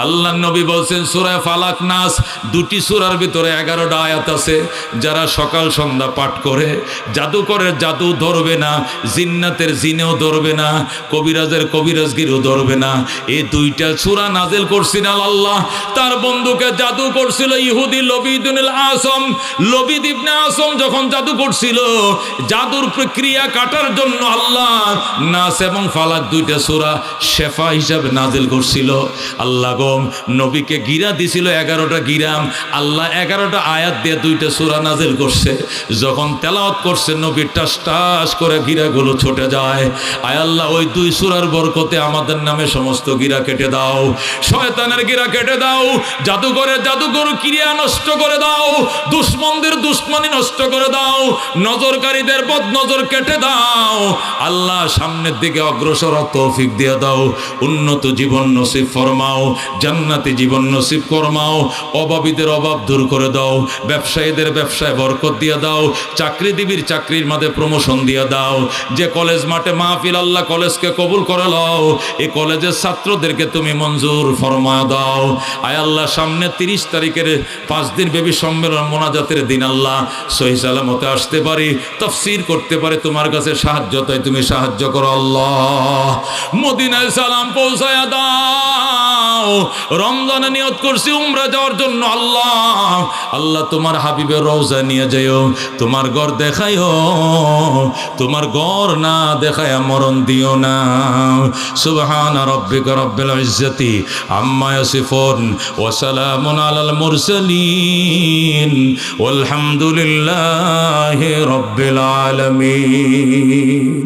আল্লাহ নবী বলছেন সূরা ফালাক নাস, দুটি সূরার ভিতরে 11টা আয়াত আছে। যারা সকাল সন্ধ্যা পাঠ করে, জাদুকরের জাদু ধরবে না, জিন্নাতের জিনেও ধরবে না, কবিরাজের কবিরাজগিরও ধরবে না। এই দুইটা সূরা নাজিল করছেন আল্লাহ। তার বন্ধুকে জাদু করছিল ইহুদি লবিদ ইবনে আসম। লবিদ ইবনে আসম যখন জাদু করছিল, জাদুর প্রক্রিয়া কাটার জন্য আল্লাহ নাস এবং ফালাক দুইটা সূরা শেফা হিসাবে নাজিল করছিল। আল্লাহ গো নবীকে গিরা দিছিল 11টা গিরাম। আল্লাহ 11টা আয়াত দিয়ে দুইটা সূরা নাজিল করছে। যখন তেলাওয়াত করছে নবী টাস টাস করে গিরাগুলো ছুটে যায়। আয় আল্লাহ, ওই দুই সূরার বরকতে আমাদের নামে সমস্ত গিরা কেটে দাও, শয়তানের গিরা কেটে দাও, জাদুঘরের জাদুঘর ক্রিয়া নষ্ট করে দাও, দুশ্মনদের দুশ্মনী নষ্ট করে দাও, নজরকারীদের বদনজর কেটে দাও। আল্লাহ সামনের দিকে অগ্রসর তৌফিক দিয়ে দাও, উন্নত জীবন নসিব ফরমাও, জান্নাতি জীবন নসিব ফরমাও, অভাবীদের অভাব দূর করে দাও, ব্যবসায়ীদের ব্যবসায় বরকত দিয়ে দাও, চাকরিজীবীর চাকরির মাঝে প্রমোশন দিয়ে দাও। যে কলেজ মাঠে মাহফিল, আল্লাহ কলেজকে কবুল করে লও, এই কলেজের ছাত্রদেরকে তুমি মঞ্জুর ফরমা দাও। আয় আল্লাহ, সামনে 30 তারিখের 5 দিন ব্যাপী সম্মেলন মোনাজাতের দিন আল্লাহ সহি সালামতে আসতে পারি, তাফসীর করতে পারে, তোমার কাছে সাহায্য তাই তুমি সাহায্য করো আল্লাহ। মদিনায় সালাম পৌঁছায়া দাও। রমজানে নিয়ত করছি উমরা যাওয়ার জন্য আল্লাহ। আল্লাহ তোমার হাবিবের রওজা নিয়ে যাইও, তোমার ঘর দেখাইও, তোমার ঘর না দেখায়া মরণ দিও না। সুবহান রাব্বিকা রাব্বিল ইজ্জাতি আম্মা ইয়াসিফুন ওয়া সালামুন আলাল মুরসালিন ওয়ালহামদুলিল্লাহি রাব্বিল আলামিন।